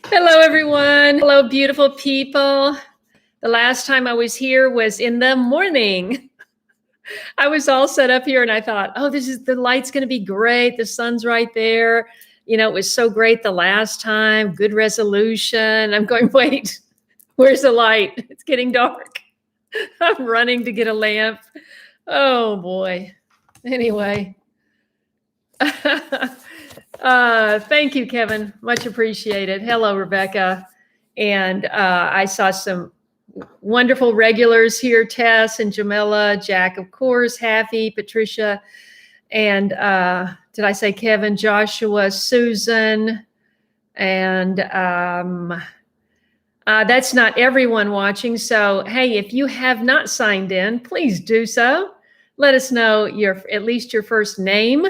Hello, everyone. Hello, beautiful people. The last time I was here was in the morning. I was all set up here and I thought, oh, the light's going to be great. The sun's right there. It was so great the last time. Good resolution. I'm going, wait, where's the light? It's getting dark. I'm running to get a lamp. Oh, boy. Anyway. Thank you, Kevin. Much appreciated. Hello, Rebecca. And I saw some wonderful regulars here, Tess and Jamila, Jack, of course, Happy, Patricia, and did I say Kevin, Joshua, Susan, and that's not everyone watching. So, hey, if you have not signed in, please do so. Let us know at least your first name,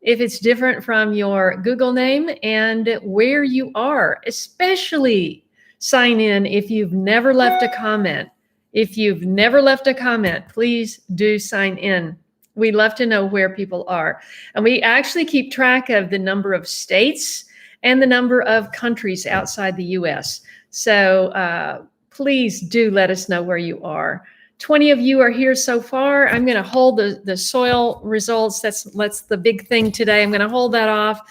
if it's different from your Google name, and where you are. Especially sign in if you've never left a comment. If you've never left a comment, please do sign in. We love to know where people are. And we actually keep track of the number of states and the number of countries outside the US. So please do let us know where you are. 20 of you are here so far. I'm going to hold the soil results. That's the big thing today. I'm going to hold that off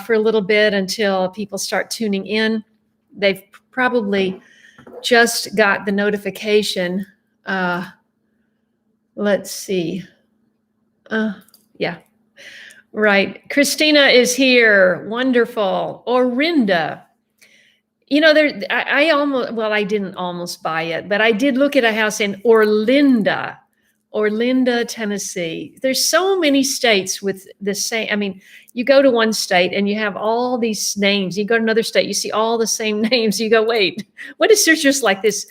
for a little bit until people start tuning in. They've probably just got the notification. Let's see. Yeah, right. Christina is here. Wonderful. Orinda. I didn't almost buy it, but I did look at a house in Orlinda, Tennessee. There's so many states with the same. You go to one state and you have all these names. You go to another state, you see all the same names. You go, wait, what is there just like this?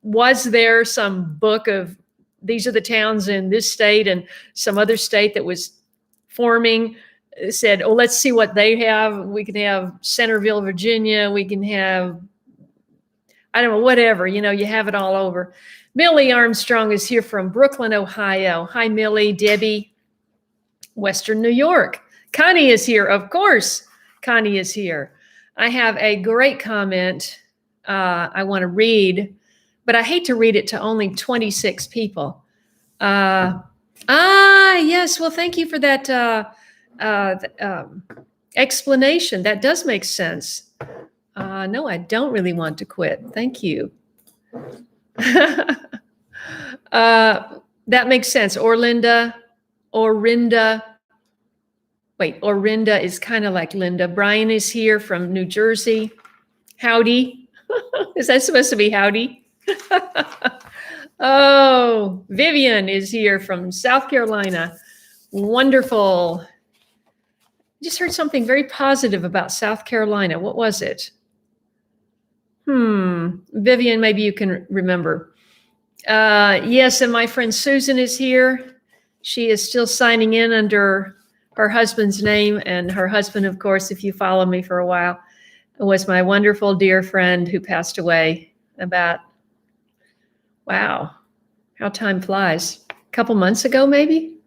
Was there some book of these are the towns in this state and some other state that was forming? Said, oh, let's see what they have. We can have Centerville, Virginia. We can have, I don't know, whatever. You have it all over. Millie Armstrong is here from Brooklyn, Ohio. Hi, Millie. Debbie, Western New York. Connie is here. Of course, Connie is here. I have a great comment I want to read, but I hate to read it to only 26 people. Yes. Well, thank you for that explanation. That does make sense. No, I don't really want to quit. Thank you. That makes sense. Orinda. Wait, Orinda is kind of like Linda. Brian is here from New Jersey. Howdy. Is that supposed to be howdy? Oh, Vivian is here from South Carolina. Wonderful. Just heard something very positive about South Carolina. What was it? Vivian, maybe you can remember. Yes, and my friend Susan is here. She is still signing in under her husband's name. And her husband, of course, if you follow me for a while, was my wonderful dear friend who passed away about, wow, how time flies. A couple months ago, maybe?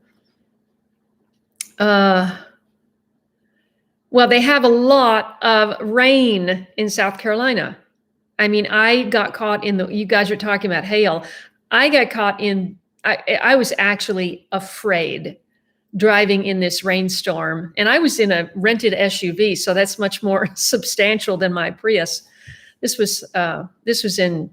Well, they have a lot of rain in South Carolina. I got caught you guys are talking about hail. I got caught I was actually afraid driving in this rainstorm. And I was in a rented SUV, so that's much more substantial than my Prius. This was in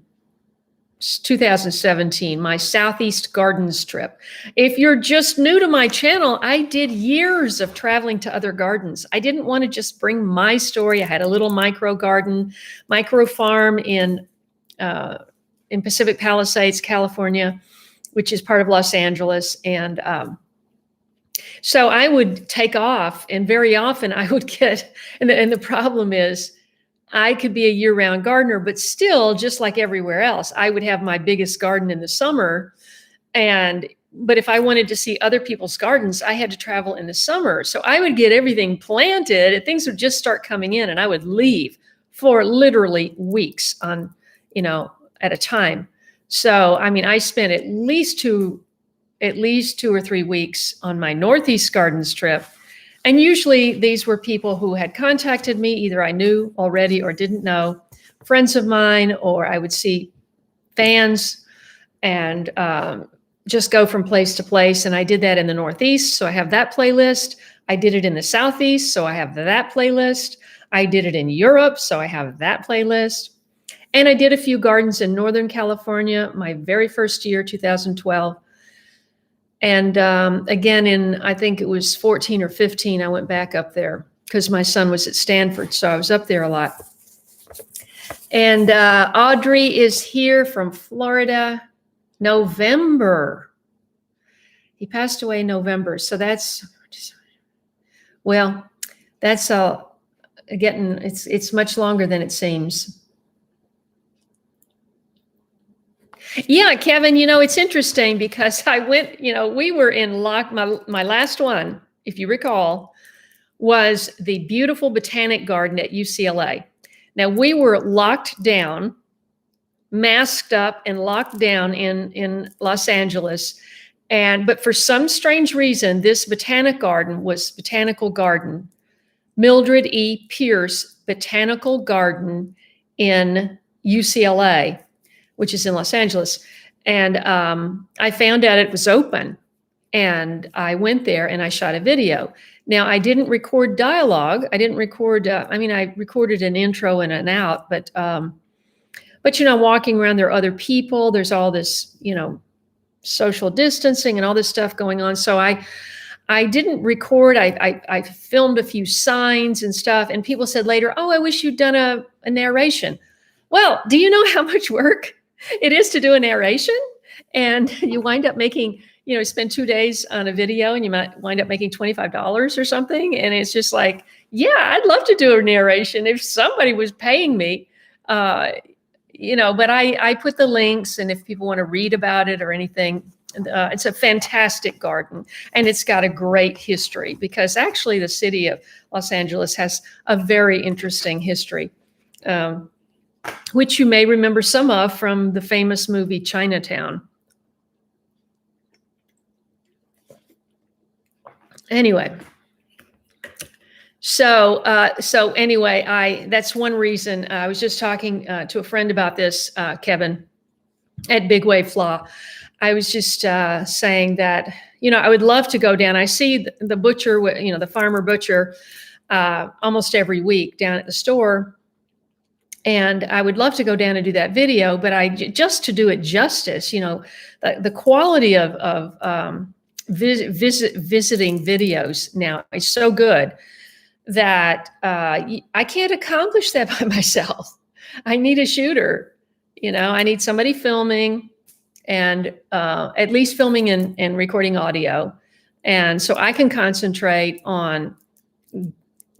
2017, my Southeast Gardens trip. If you're just new to my channel, I did years of traveling to other gardens. I didn't want to just bring my story. I had a little micro farm in Pacific Palisades, California, which is part of Los Angeles. And so I would take off, and very often I would get, and the problem is, I could be a year-round gardener, but still, just like everywhere else, I would have my biggest garden in the summer. But if I wanted to see other people's gardens, I had to travel in the summer. So I would get everything planted and things would just start coming in, and I would leave for literally weeks at a time. So, I spent at least two or 3 weeks on my Northeast Gardens trip. And usually these were people who had contacted me, either I knew already or didn't know, friends of mine, or I would see fans and just go from place to place. And I did that in the Northeast, so I have that playlist. I did it in the Southeast, so I have that playlist. I did it in Europe, so I have that playlist. And I did a few gardens in Northern California, my very first year, 2012. And again, in I think it was 14 or 15, I went back up there because my son was at Stanford, so I was up there a lot. And Audrey is here from Florida, November. He passed away in November, so that's, well, that's getting, it's much longer than it seems. Yeah, Kevin, it's interesting because I went, we were in my last one, if you recall, was the beautiful botanic garden at UCLA. Now we were locked down, masked up and locked down in Los Angeles. But for some strange reason, this botanical garden, Mildred E. Pierce Botanical Garden in UCLA, which is in Los Angeles. And I found out it was open, and I went there and I shot a video. Now, I didn't record dialogue. I didn't record, I recorded an intro and an out, but walking around, there are other people. There's all this, social distancing and all this stuff going on. So I didn't record. I filmed a few signs and stuff. And people said later, oh, I wish you'd done a narration. Well, do you know how much work it is to do a narration? And you wind up making, spend 2 days on a video and you might wind up making $25 or something. And it's just like, yeah, I'd love to do a narration if somebody was paying me, but I put the links, and if people want to read about it or anything, it's a fantastic garden, and it's got a great history because actually the city of Los Angeles has a very interesting history, which you may remember some of from the famous movie Chinatown. Anyway, so anyway, that's one reason. I was just talking to a friend about this, Kevin, at Big Wave Flaw. I was just saying that, I would love to go down. I see the butcher, the farmer butcher, almost every week down at the store. And I would love to go down and do that video, but just to do it justice, the quality of visiting videos now is so good that I can't accomplish that by myself. I need a shooter, I need somebody filming and at least filming and recording audio. And so I can concentrate on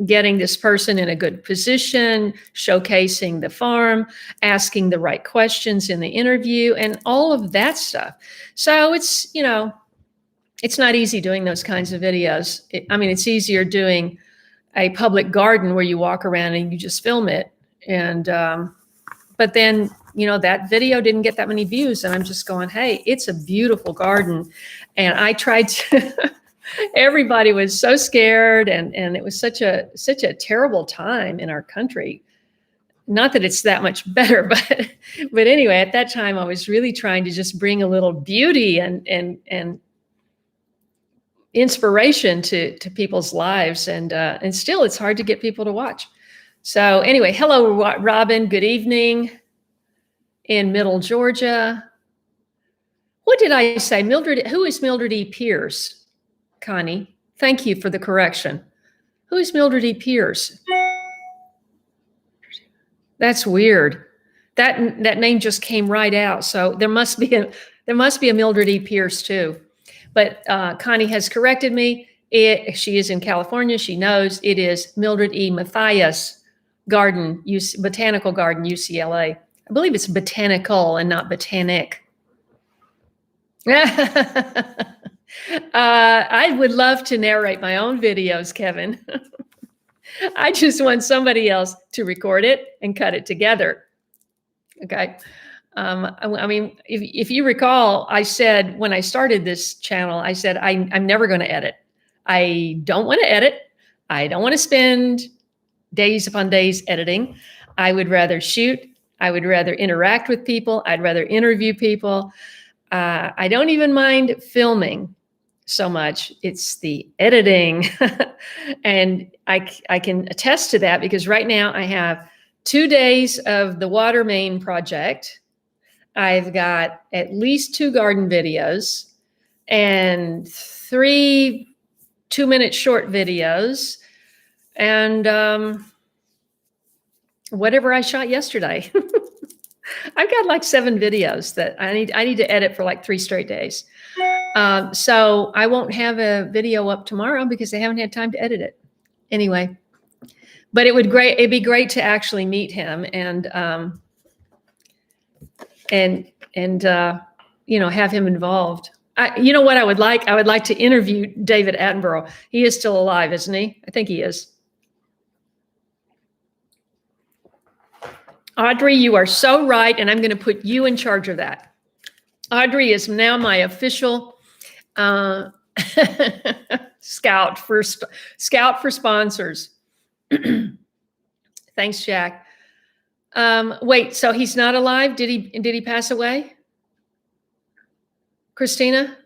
getting this person in a good position, showcasing the farm, asking the right questions in the interview, and all of that stuff. So it's, it's not easy doing those kinds of videos. It's easier doing a public garden where you walk around and you just film it. And, but then, that video didn't get that many views, and I'm just going, hey, it's a beautiful garden. And I tried to, everybody was so scared, and it was such a terrible time in our country. Not that it's that much better, but anyway, at that time I was really trying to just bring a little beauty and inspiration to people's lives, and still it's hard to get people to watch. So anyway, hello, Robin. Good evening in Middle Georgia. What did I say? Mildred, who is Mildred E. Pierce? Connie, thank you for the correction. Who is Mildred E. Pierce? That's weird. That name just came right out. So there must be a Mildred E. Pierce too. But Connie has corrected me. She is in California. She knows it is Mildred E. Matthias Garden, Botanical Garden, UCLA. I believe it's botanical and not botanic. I would love to narrate my own videos, Kevin. I just want somebody else to record it and cut it together. Okay. If you recall, I said when I started this channel, I said, I'm never going to edit. I don't want to edit. I don't want to spend days upon days editing. I would rather shoot. I would rather interact with people. I'd rather interview people. I don't even mind filming so much. It's the editing. And I can attest to that because right now I have 2 days of the water main project. I've got at least 2 garden videos and 3 2-minute short videos and whatever I shot yesterday. I've got like 7 videos that I need to edit for like 3 straight days. So I won't have a video up tomorrow because I haven't had time to edit it. Anyway, but it'd be great to actually meet him and have him involved. You know what I would like? I would like to interview David Attenborough. He is still alive, isn't he? I think he is. Audrey, you are so right, and I'm going to put you in charge of that. Audrey is now my official scout for sponsors. Thanks, Jack. Wait, so he's not alive? Did he pass away? Christina?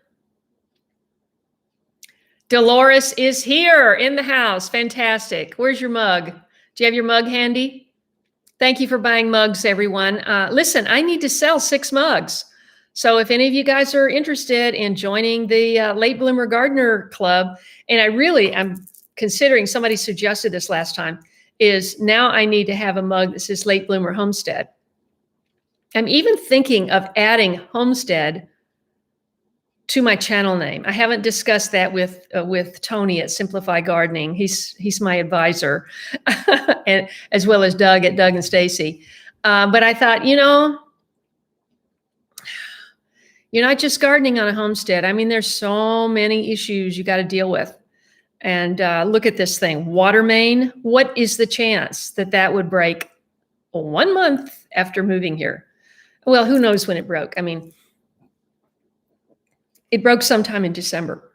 Dolores is here in the house. Fantastic. Where's your mug? Do you have your mug handy? Thank you for buying mugs, everyone. Listen, I need to sell 6 mugs. So if any of you guys are interested in joining the Late Bloomer Gardener Club, and I'm considering, somebody suggested this last time, is now I need to have a mug that says Late Bloomer Homestead. I'm even thinking of adding Homestead to my channel name. I haven't discussed that with Tony at Simplify Gardening. He's my advisor, and as well as Doug at Doug and Stacy. But I thought, you're not just gardening on a homestead. I mean, there's so many issues you got to deal with. And look at this thing, water main. What is the chance that would break 1 month after moving here? Well, who knows when it broke? I mean, it broke sometime in December.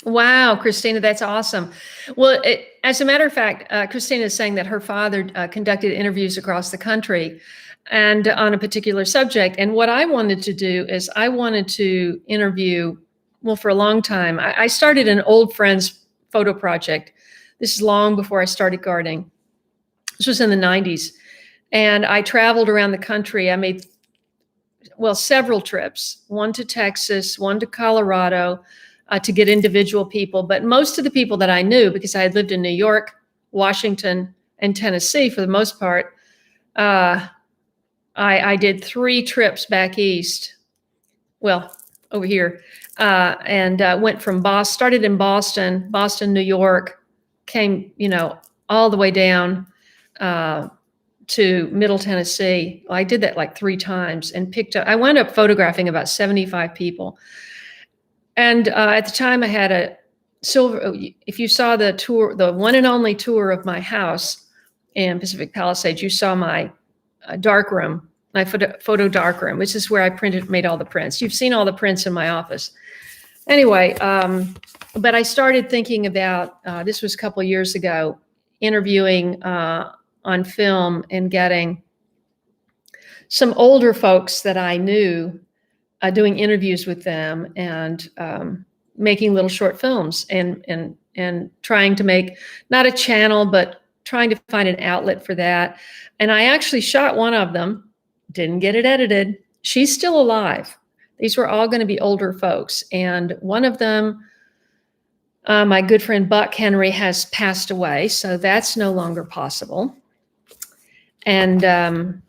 Wow, Christina, that's awesome. Well, as a matter of fact, Christina is saying that her father conducted interviews across the country and on a particular subject. And what I wanted to do is I wanted to interview, well, for a long time, I started an old friends photo project. This is long before I started gardening. This was in the 90s. And I traveled around the country. I made, several trips, one to Texas, one to Colorado, to get individual people. But most of the people that I knew, because I had lived in New York, Washington, and Tennessee for the most part, I did 3 trips back east, over here, and went from Boston, started in Boston, New York, came, all the way down to Middle Tennessee. I did that like 3 times and I wound up photographing about 75 people. And at the time I had a silver, if you saw the tour, the one and only tour of my house in Pacific Palisades, you saw my dark room, my photo dark room, which is where I made all the prints. You've seen all the prints in my office. Anyway, but I started thinking about, this was a couple of years ago, interviewing on film and getting some older folks that I knew, doing interviews with them and making little short films and trying to make not a channel, but trying to find an outlet for that. And I actually shot one of them, didn't get it edited. She's still alive. These were all going to be older folks. And one of them, my good friend Buck Henry, has passed away. So that's no longer possible. And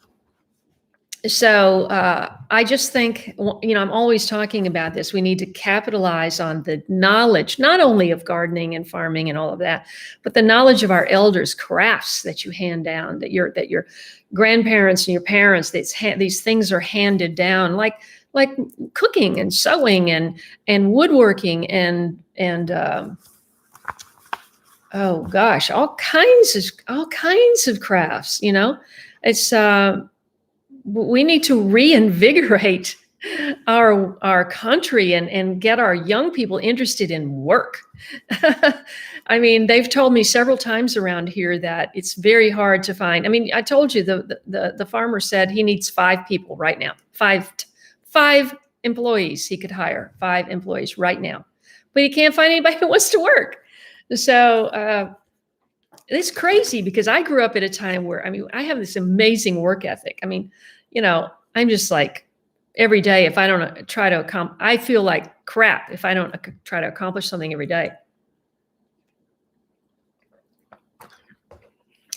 so I just think, I'm always talking about this. We need to capitalize on the knowledge, not only of gardening and farming and all of that, but the knowledge of our elders, crafts that you hand down, that your grandparents and your parents, these things are handed down, like cooking and sewing and woodworking and oh gosh, all kinds of crafts. It's we need to reinvigorate our country and get our young people interested in work. I mean, they've told me several times around here that it's very hard to find. I mean, I told you the farmer said he needs 5 people right now, five employees he could hire, 5 employees right now, but he can't find anybody who wants to work. So it's crazy because I grew up at a time where, I mean, I have this amazing work ethic. I mean, you know, I'm just like, every day, if I don't try to accomplish, I feel like crap if I don't try to accomplish something every day.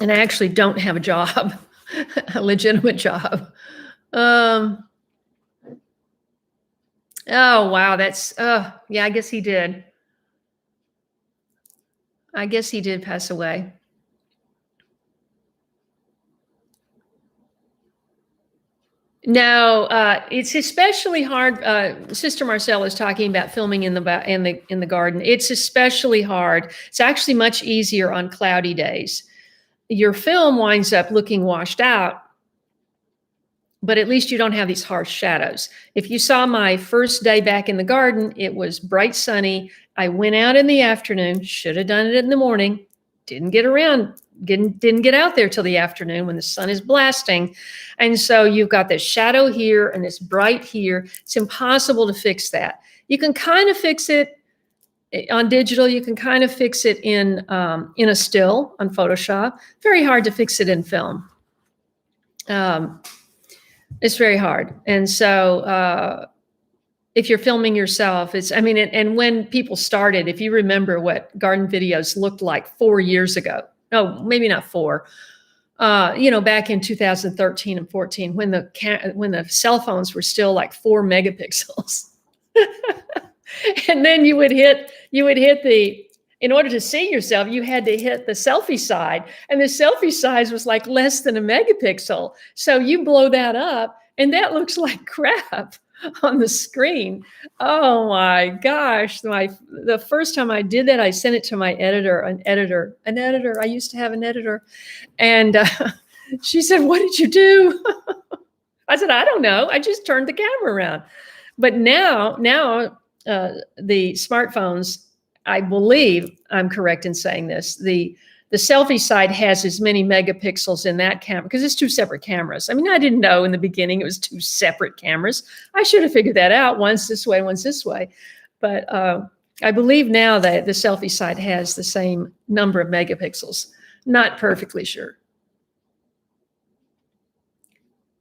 And I actually don't have a job, a legitimate job. Oh, wow. That's, yeah, I guess he did. I guess he did pass away. No, it's especially hard. Sister Marcella is talking about filming in the garden. It's especially hard. It's actually much easier on cloudy days. Your film winds up looking washed out, but at least you don't have these harsh shadows. If you saw my first day back in the garden, it was bright sunny. I went out in the afternoon. Should have done it in the morning. Didn't get around. Didn't get out there till the afternoon when the sun is blasting. And so you've got this shadow here and this bright here. It's impossible to fix that. You can kind of fix it on digital. You can kind of fix it in a still on Photoshop. Very hard to fix it in film. It's very hard. And so if you're filming yourself, it's, I mean, and when people started, if you remember what garden videos looked like 4 years ago, no, maybe not 4. You know, back in 2013 and 14, when the cell phones were still like 4 megapixels, and then you would hit the, in order to see yourself, you had to hit the selfie side, and the selfie size was like less than a megapixel. So you blow that up, and that looks like crap on the screen. Oh my gosh. The first time I did that, I sent it to my editor, an editor. I used to have an editor. And she said, "What did you do?" I said, "I don't know. I just turned the camera around." But now the smartphones, I believe I'm correct in saying this, the selfie side has as many megapixels in that camera because it's 2 separate cameras. I mean, I didn't know in the beginning it was 2 separate cameras. I should have figured that out, once this way, once this way. But I believe now that the selfie side has the same number of megapixels. Not perfectly sure.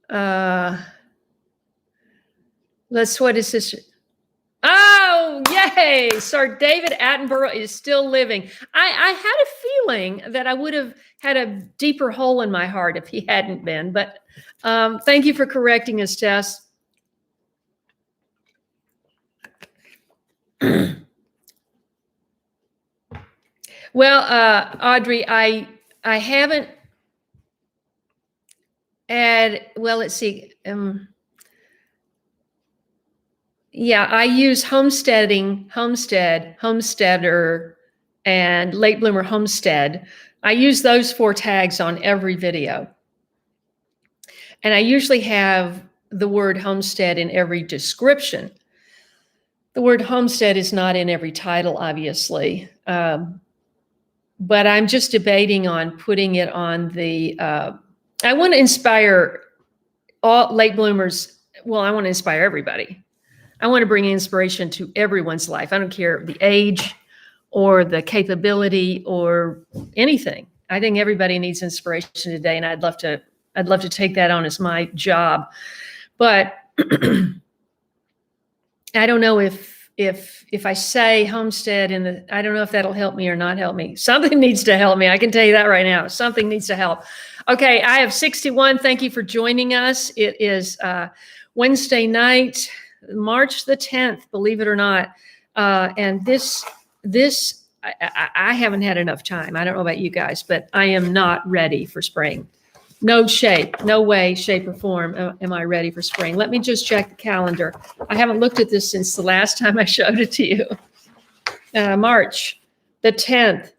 What is this? Oh, yay. Sir David Attenborough is still living. I had a feeling that I would have had a deeper hole in my heart if he hadn't been. But thank you for correcting us, Tess. Well, Audrey, I haven't well, let's see. Yeah, I use Homesteading, Homesteader, and Late Bloomer Homestead. I use those 4 tags on every video. And I usually have the word homestead in every description. The word homestead is not in every title, obviously. But I'm just debating on putting it on the, I want to inspire all late bloomers. Well, I want to inspire everybody. I want to bring inspiration to everyone's life. I don't care the age or the capability or anything. I think everybody needs inspiration today, and I'd love to take that on as my job. But I don't know if I say homestead I don't know if that'll help me or not help me. Something needs to help me. I can tell you that right now. Something needs to help. Okay, I have 61. Thank you for joining us. It is Wednesday night, March the 10th, believe it or not. And I haven't had enough time. I don't know about you guys, but I am not ready for spring. No shape, no way, shape, or form am I ready for spring. Let me just check the calendar. I haven't looked at this since the last time I showed it to you. March the 10th.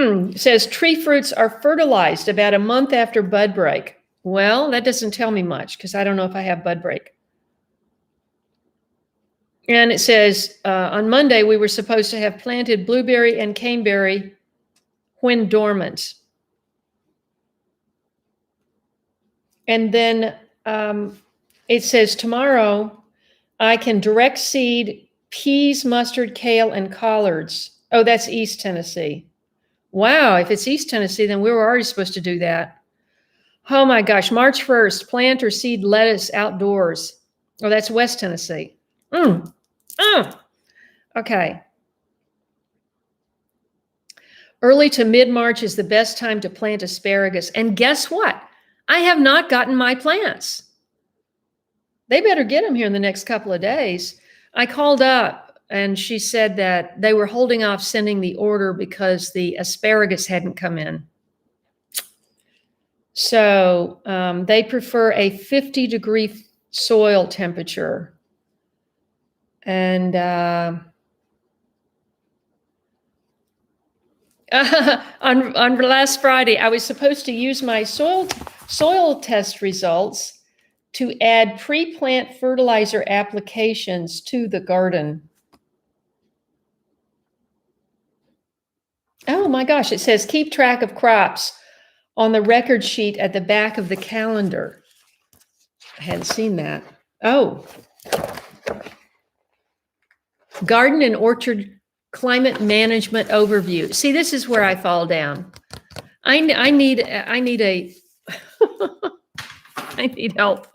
It says tree fruits are fertilized about a month after bud break. Well, that doesn't tell me much because I don't know if I have bud break. And it says on Monday we were supposed to have planted blueberry and caneberry when dormant. And then it says tomorrow I can direct seed peas, mustard, kale, and collards. Oh, that's East Tennessee. Wow, if it's East Tennessee, then we were already supposed to do that. Oh my gosh, March 1st, plant or seed lettuce outdoors. Oh, that's West Tennessee. Okay. Early to mid-March is the best time to plant asparagus. And guess what? I have not gotten my plants. They better get them here in the next couple of days. I called up and she said that they were holding off sending the order because the asparagus hadn't come in. So they prefer a 50-degree soil temperature. And on last Friday, I was supposed to use my soil test results to add pre-plant fertilizer applications to the garden. Oh my gosh, it says keep track of crops on the record sheet at the back of the calendar. I hadn't seen that. Oh. Garden and orchard climate management overview. See, this is where I fall down. I need I need help.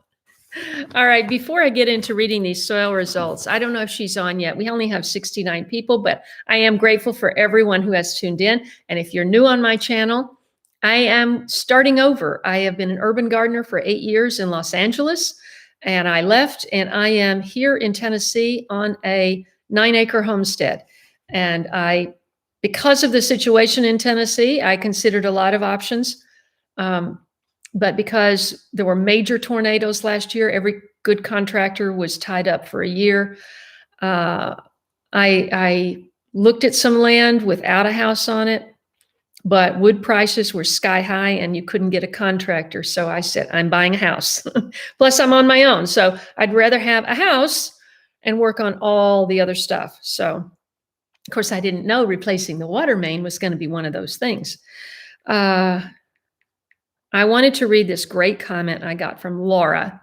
All right, before I get into reading these soil results, I don't know if she's on yet. We only have 69 people, but I am grateful for everyone who has tuned in. And if you're new on my channel, I am starting over. I have been an urban gardener for 8 years in Los Angeles, and I left, and I am here in Tennessee on a 9-acre homestead. And because of the situation in Tennessee, I considered a lot of options. But because there were major tornadoes last year, every good contractor was tied up for a year. I looked at some land without a house on it, but wood prices were sky high and you couldn't get a contractor. So I said, I'm buying a house. Plus I'm on my own. So I'd rather have a house and work on all the other stuff. So of course I didn't know replacing the water main was going to be one of those things. I wanted to read this great comment I got from Laura,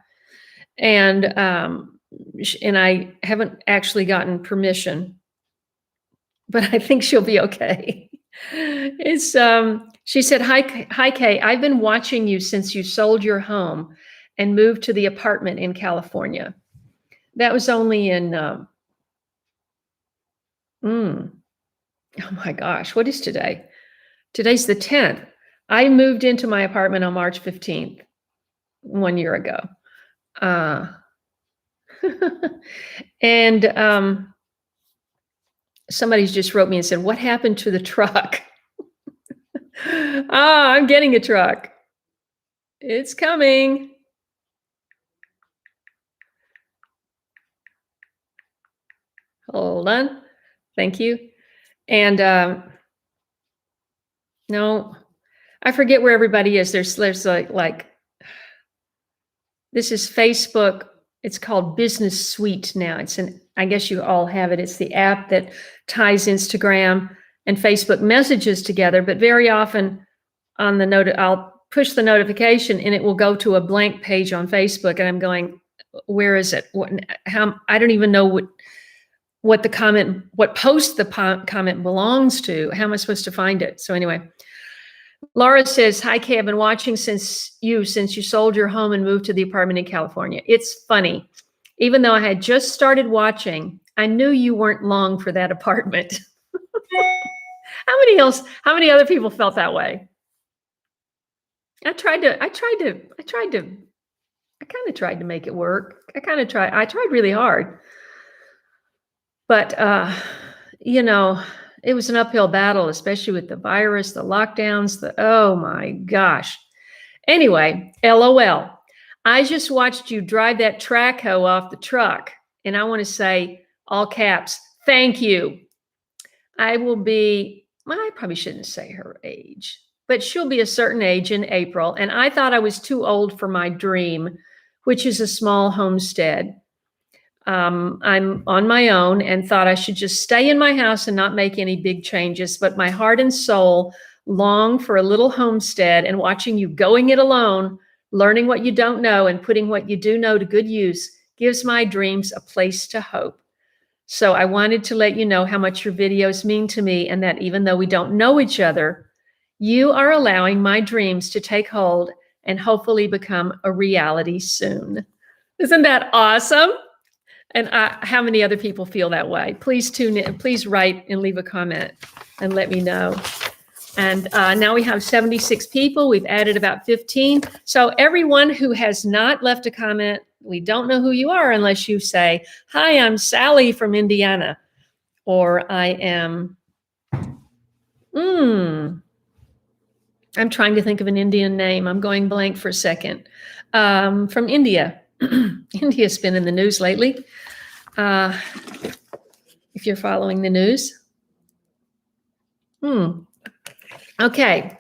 and I haven't actually gotten permission, but I think she'll be okay. It's she said, "Hi Kaye, I've been watching you since you sold your home and moved to the apartment in California." That was only in oh my gosh, what is today? Today's the 10th. I moved into my apartment on March 15th, 1 year ago. And somebody's just wrote me and said, what happened to the truck? I'm getting a truck. It's coming. Hold on. Thank you. And no, I forget where everybody is. There's like this is Facebook. It's called Business Suite now. I guess you all have it. It's the app that ties Instagram and Facebook messages together. But very often on the I'll push the notification and it will go to a blank page on Facebook. And I'm going, where is it? I don't even know what post the comment belongs to. How am I supposed to find it? So anyway. Laura says, hi, Kaye, I've been watching since you sold your home and moved to the apartment in California. It's funny. Even though I had just started watching, I knew you weren't long for that apartment. How many other people felt that way? I kind of tried to make it work. I tried really hard. But, it was an uphill battle, especially with the virus, the lockdowns, oh my gosh. Anyway, LOL. I just watched you drive that track hoe off the truck. And I want to say, all caps, thank you. I will be well, I probably shouldn't say her age, but she'll be a certain age in April. And I thought I was too old for my dream, which is a small homestead. I'm on my own and thought I should just stay in my house and not make any big changes. But my heart and soul long for a little homestead, and watching you going it alone, learning what you don't know and putting what you do know to good use gives my dreams a place to hope. So I wanted to let you know how much your videos mean to me, and that even though we don't know each other, you are allowing my dreams to take hold and hopefully become a reality soon. Isn't that awesome? And how many other people feel that way? Please tune in. Please write and leave a comment and let me know. And now we have 76 people. We've added about 15. So everyone who has not left a comment, we don't know who you are unless you say, hi, I'm Sally from Indiana. Or I am, I'm trying to think of an Indian name. I'm going blank for a second. From India. India's been in the news lately. If you're following the news. Okay.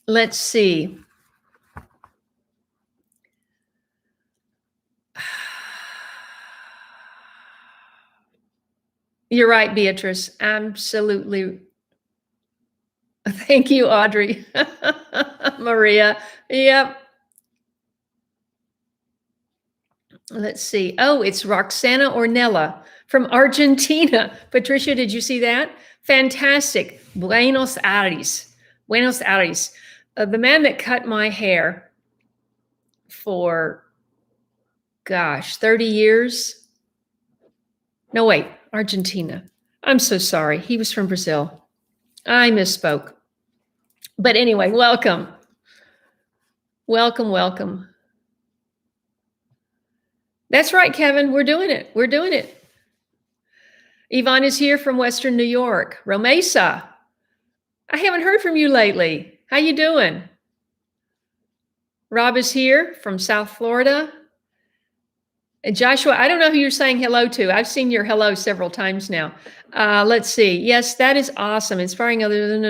Let's see. You're right, Beatrice. Absolutely. Thank you, Audrey. Maria. Yep. Let's see. Oh, it's Roxana Ornella from Argentina. Patricia, did you see that? Fantastic. Buenos Aires. Buenos Aires. The man that cut my hair for, 30 years. No, wait, Argentina. I'm so sorry. He was from Brazil. I misspoke. But anyway, welcome. Welcome, welcome. That's right, Kevin. We're doing it. We're doing it. Yvonne is here from Western New York. Romesa, I haven't heard from you lately. How you doing? Rob is here from South Florida. And Joshua, I don't know who you're saying hello to. I've seen your hello several times now. Let's see. Yes, that is awesome. Inspiring others.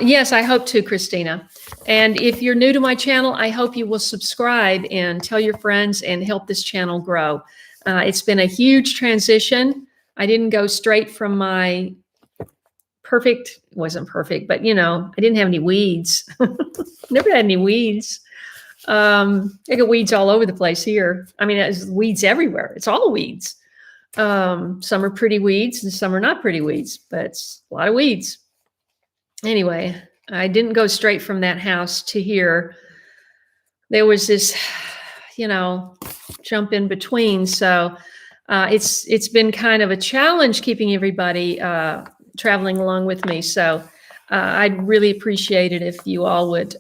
Yes, I hope to, Christina. And if you're new to my channel, I hope you will subscribe and tell your friends and help this channel grow. It's been a huge transition. I didn't go straight from my perfect, wasn't perfect, but I didn't have any weeds. Never had any weeds. I got weeds all over the place here. I mean, there's weeds everywhere. It's all weeds. Some are pretty weeds and some are not pretty weeds, but it's a lot of weeds. Anyway, I didn't go straight from that house to here. There was this, jump in between. So it's been kind of a challenge keeping everybody traveling along with me. So I'd really appreciate it if you all would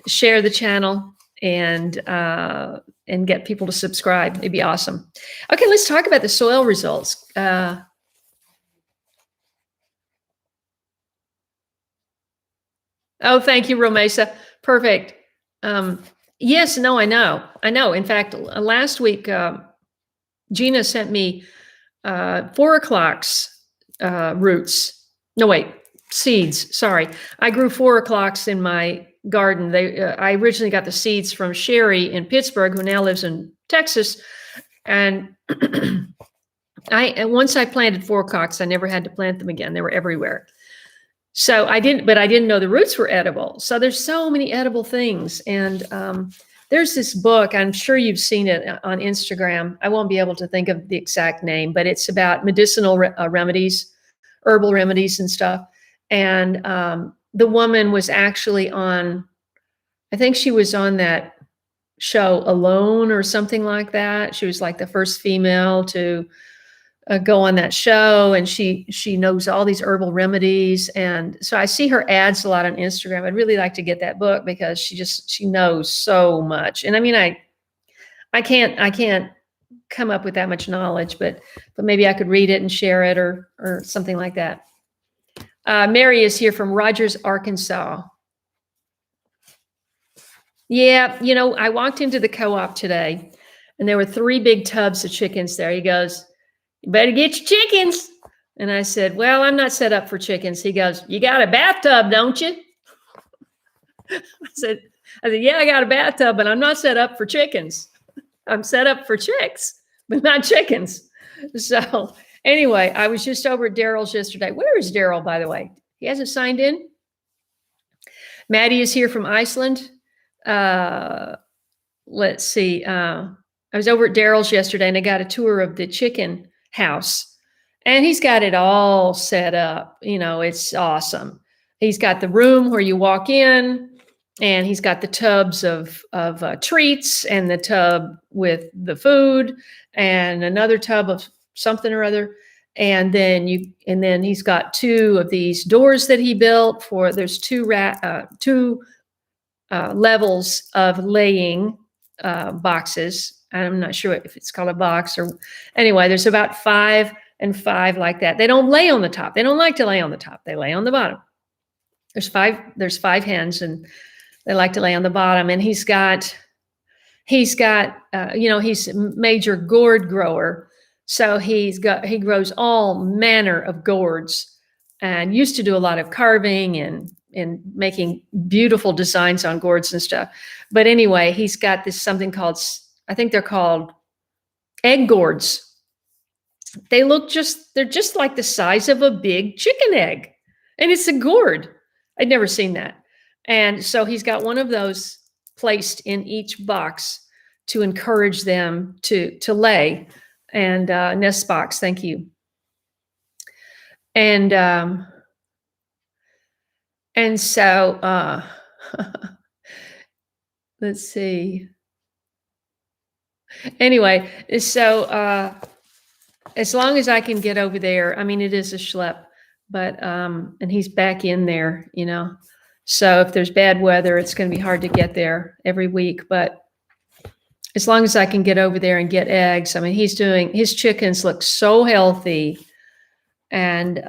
share the channel and get people to subscribe. It'd be awesome. Okay, let's talk about the soil results. Oh, thank you, Romesa. Perfect. Yes, no, I know. In fact, last week, Gina sent me 4 o'clocks roots. No, wait, seeds. Sorry. I grew 4 o'clocks in my garden. I originally got the seeds from Sherry in Pittsburgh, who now lives in Texas. And once I planted 4 o'clocks, I never had to plant them again. They were everywhere. So I didn't know the roots were edible. So there's so many edible things. And there's this book, I'm sure you've seen it on Instagram. I won't be able to think of the exact name, but it's about medicinal remedies, herbal remedies and stuff. And the woman was actually on, I think she was on that show Alone or something like that. She was like the first female to go on that show, and she knows all these herbal remedies. And so I see her ads a lot on Instagram. I'd really like to get that book because she knows so much. And I mean, I can't come up with that much knowledge, but maybe I could read it and share it or something like that. Mary is here from Rogers, Arkansas. Yeah, I walked into the co-op today and there were 3 big tubs of chickens there. He goes, You better get your chickens. And I said, well, I'm not set up for chickens. He goes, you got a bathtub, don't you? I said, yeah, I got a bathtub, but I'm not set up for chickens. I'm set up for chicks, but not chickens. So anyway, I was just over at Daryl's yesterday. Where is Daryl, by the way? He hasn't signed in. Maddie is here from Iceland. Let's see. I was over at Daryl's yesterday and I got a tour of the chicken house. And he's got it all set up. You know, it's awesome. He's got the room where you walk in, and he's got the tubs of treats and the tub with the food and another tub of something or other. And then he's got 2 of these doors that he built for. There's 2 levels of laying boxes. I'm not sure if it's called a box or anyway. There's about 5 and 5 like that. They don't lay on the top. They don't like to lay on the top. They lay on the bottom. There's 5 hens, and they like to lay on the bottom. And he's got he's a major gourd grower. So he grows all manner of gourds, and used to do a lot of carving and making beautiful designs on gourds and stuff. But anyway, he's got something called, I think they're called egg gourds. They're just like the size of a big chicken egg. And it's a gourd. I'd never seen that. And so he's got one of those placed in each box to encourage them to lay. And nest box, thank you. And so let's see. Anyway, so as long as I can get over there, I mean, it is a schlep, but and he's back in there, you know. So if there's bad weather, it's going to be hard to get there every week. But as long as I can get over there and get eggs, I mean, his chickens look so healthy, and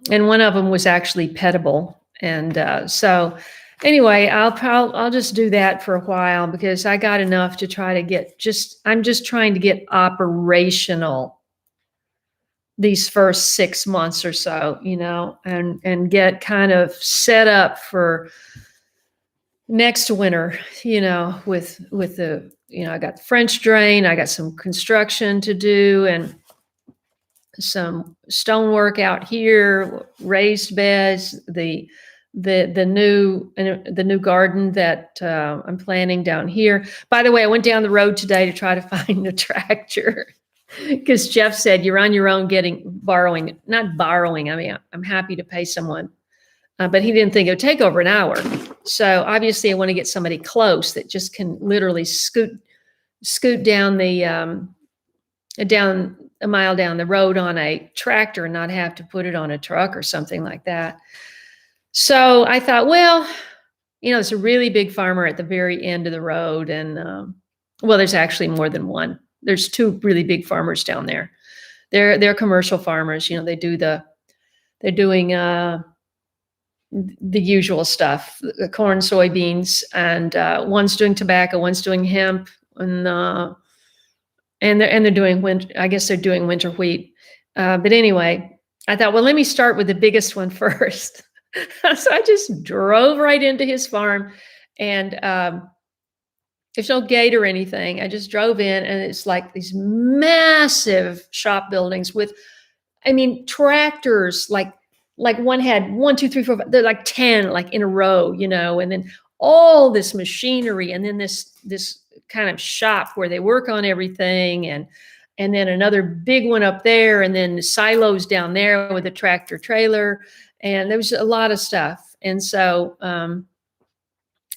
one of them was actually pettable, and so. Anyway, I'll just do that for a while because I got enough to try to get I'm just trying to get operational these first 6 months or so, you know, and get kind of set up for next winter, you know, with the, you know, I got the French drain, I got some construction to do and some stonework out here, raised beds, the new garden that I'm planning down here. By the way, I went down the road today to try to find a tractor because Jeff said you're on your own not borrowing. I mean, I'm happy to pay someone, but he didn't think it would take over an hour. So obviously I want to get somebody close that just can literally scoot down down a mile down the road on a tractor and not have to put it on a truck or something like that. So I thought, well, you know, there's a really big farmer at the very end of the road. And, well, there's actually more than one. There's 2 really big farmers down there. They're commercial farmers. You know, they're doing the usual stuff, the corn, soybeans, and one's doing tobacco, one's doing hemp, and they're doing winter wheat. But anyway, I thought, well, let me start with the biggest one first. So I just drove right into his farm, and there's no gate or anything. I just drove in, and it's like these massive shop buildings with, I mean, tractors, like one had 1, 2, 3, 4, 5, they're like 10, like in a row, you know, and then all this machinery, and then this kind of shop where they work on everything, and then another big one up there, and then silos down there with a tractor trailer. And there was a lot of stuff. And so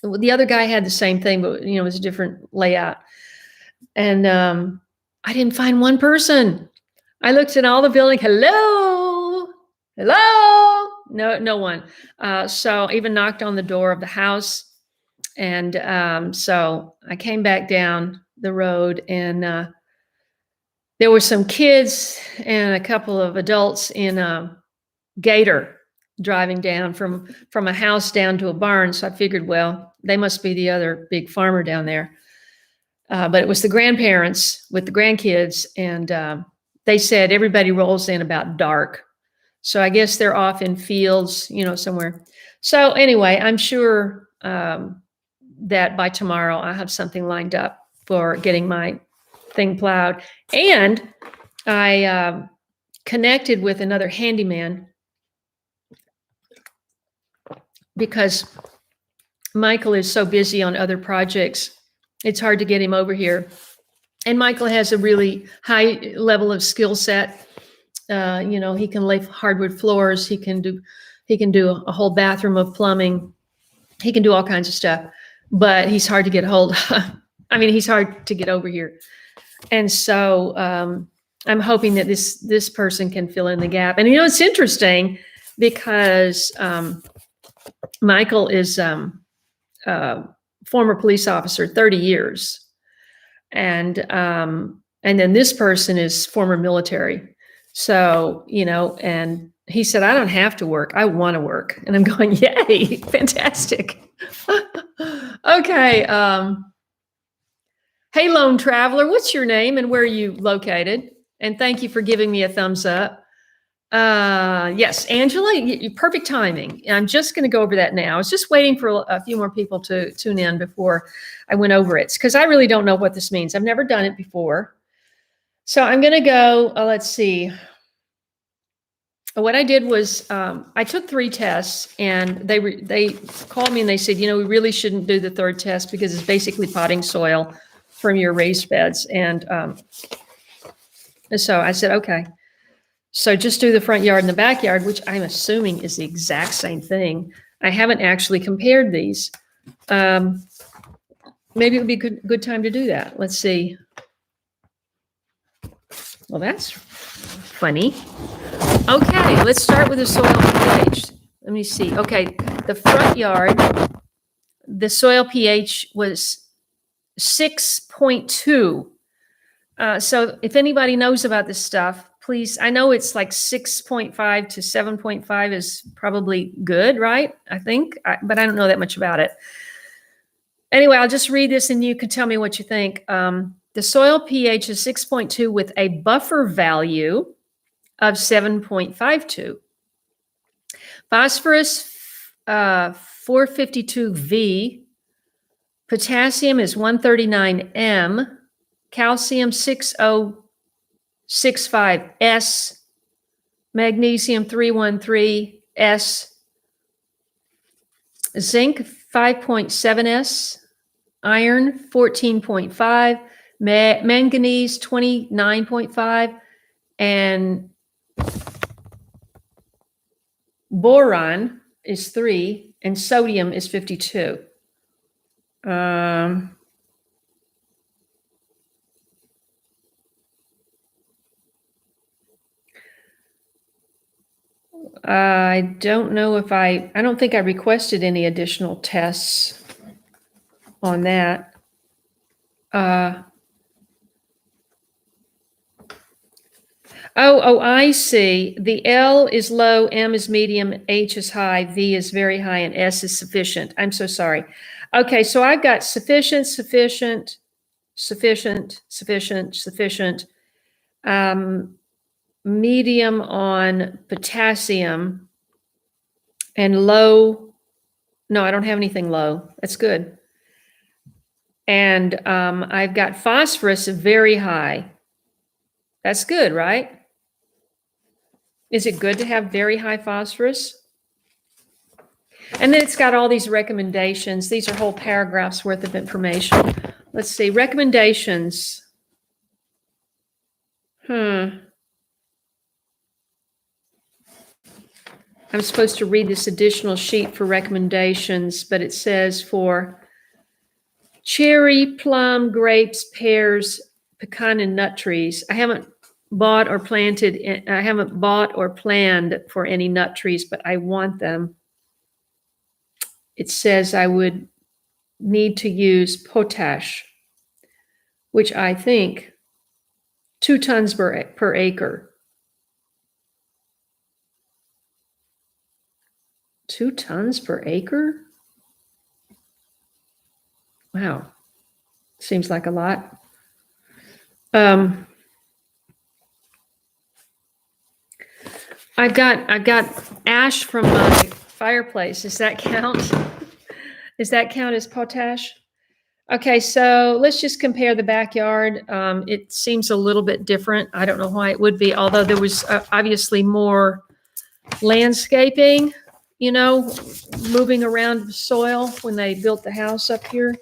the other guy had the same thing, but, you know, it was a different layout. And I didn't find one person. I looked in all the building. Hello. No one. So I even knocked on the door of the house. And so I came back down the road, and there were some kids and a couple of adults in a Gator driving down from a house down to a barn. So I figured, well, they must be the other big farmer down there. But it was the grandparents with the grandkids, and they said everybody rolls in about dark. So I guess they're off in fields, somewhere. So anyway, I'm sure that by tomorrow I'll have something lined up for getting my thing plowed. And I connected with another handyman because Michael is so busy on other projects. It's hard to get him over here. And Michael has a really high level of skill set. He can lay hardwood floors. He can do a whole bathroom of plumbing. He can do all kinds of stuff, but he's hard to get hold of. I mean, he's hard to get over here. And so I'm hoping that this person can fill in the gap. And it's interesting because Michael is former police officer, 30 years. And then this person is former military. So, and he said, I don't have to work. I want to work. And I'm going, yay, fantastic. Okay. Hey, lone traveler, what's your name and where are you located? And thank you for giving me a thumbs up. Yes, Angela, perfect timing. I'm just going to go over that now. I was just waiting for a few more people to tune in before I went over it, because I really don't know what this means. I've never done it before. So I'm going to go, let's see. What I did was I took 3 tests, and they called me and they said, we really shouldn't do the 3rd test because it's basically potting soil from your raised beds. And so I said, okay. So just do the front yard and the backyard, which I'm assuming is the exact same thing. I haven't actually compared these. Maybe it would be a good time to do that. Let's see. Well, that's funny. Okay, let's start with the soil pH. Let me see. Okay, the front yard, the soil pH was 6.2. So if anybody knows about this stuff, please, I know it's like 6.5 to 7.5 is probably good, right? I think, but I don't know that much about it. Anyway, I'll just read this and you can tell me what you think. The soil pH is 6.2 with a buffer value of 7.52. Phosphorus, 452 V. Potassium is 139 M. Calcium, 6065 S. Magnesium, 313 S. Zinc, 5.7 S. Iron, 14.5. Manganese, 29.5. And boron is 3, and sodium is 52. I don't know if I don't think I requested any additional tests on that. Oh, I see. The L is low, M is medium, H is high, V is very high, and S is sufficient. I'm so sorry. Okay, so I've got sufficient, sufficient, sufficient, sufficient, sufficient, medium on potassium, and low. No, I don't have anything low. That's good. And I've got phosphorus very high. That's good, right? Is it good to have very high phosphorus? And then it's got all these recommendations. These are whole paragraphs worth of information. Let's see, recommendations. I'm supposed to read this additional sheet for recommendations, but it says for cherry, plum, grapes, pears, pecan, and nut trees. I haven't bought or planned for any nut trees, but I want them. It says I would need to use potash, which I think 2 tons per acre. 2 tons per acre? Wow. Seems like a lot. I've got ash from my fireplace. Does that count? Does that count as potash? Okay, so let's just compare the backyard. It seems a little bit different. I don't know why it would be, although there was obviously more landscaping, moving around the soil when they built the house up here.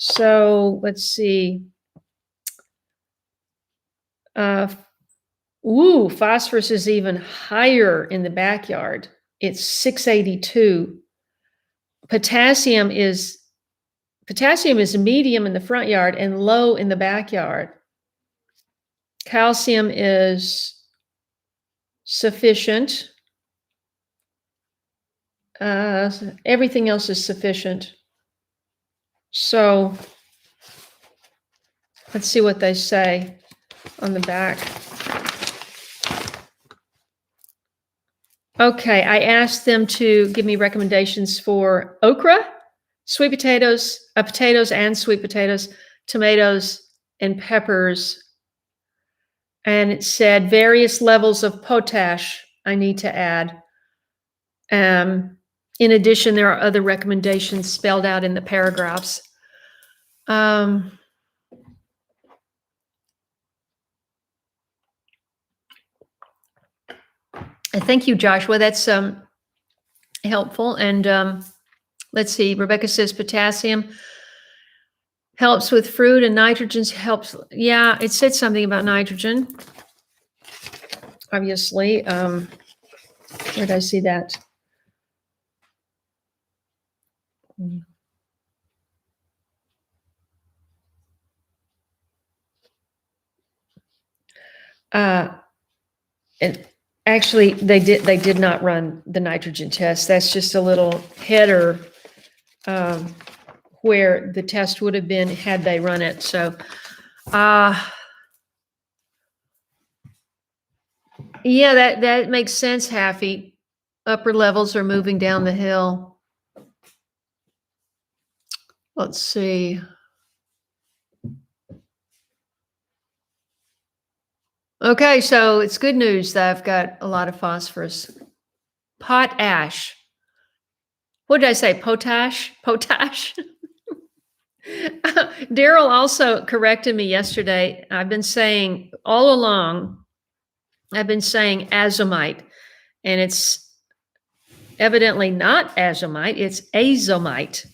So let's see. Phosphorus is even higher in the backyard. It's 682. Potassium is medium in the front yard and low in the backyard. Calcium is sufficient. Everything else is sufficient. So let's see what they say on the back. Okay, I asked them to give me recommendations for okra, sweet potatoes and sweet potatoes, tomatoes, and peppers. And it said various levels of potash I need to add. In addition, there are other recommendations spelled out in the paragraphs. Thank you, Joshua. That's helpful. And let's see. Rebecca says potassium helps with fruit and nitrogen helps. Yeah, it said something about nitrogen. Obviously. Where did I see that? And actually, they did not run the nitrogen test. That's just a little header where the test would have been had they run it. So, yeah, that makes sense, Haffy. Upper levels are moving down the hill. Let's see. Okay, so it's good news that I've got a lot of phosphorus. Potash. What did I say? Potash? Potash? Daryl also corrected me yesterday. I've been saying all along, I've been saying azomite, and it's evidently not azomite, it's azomite,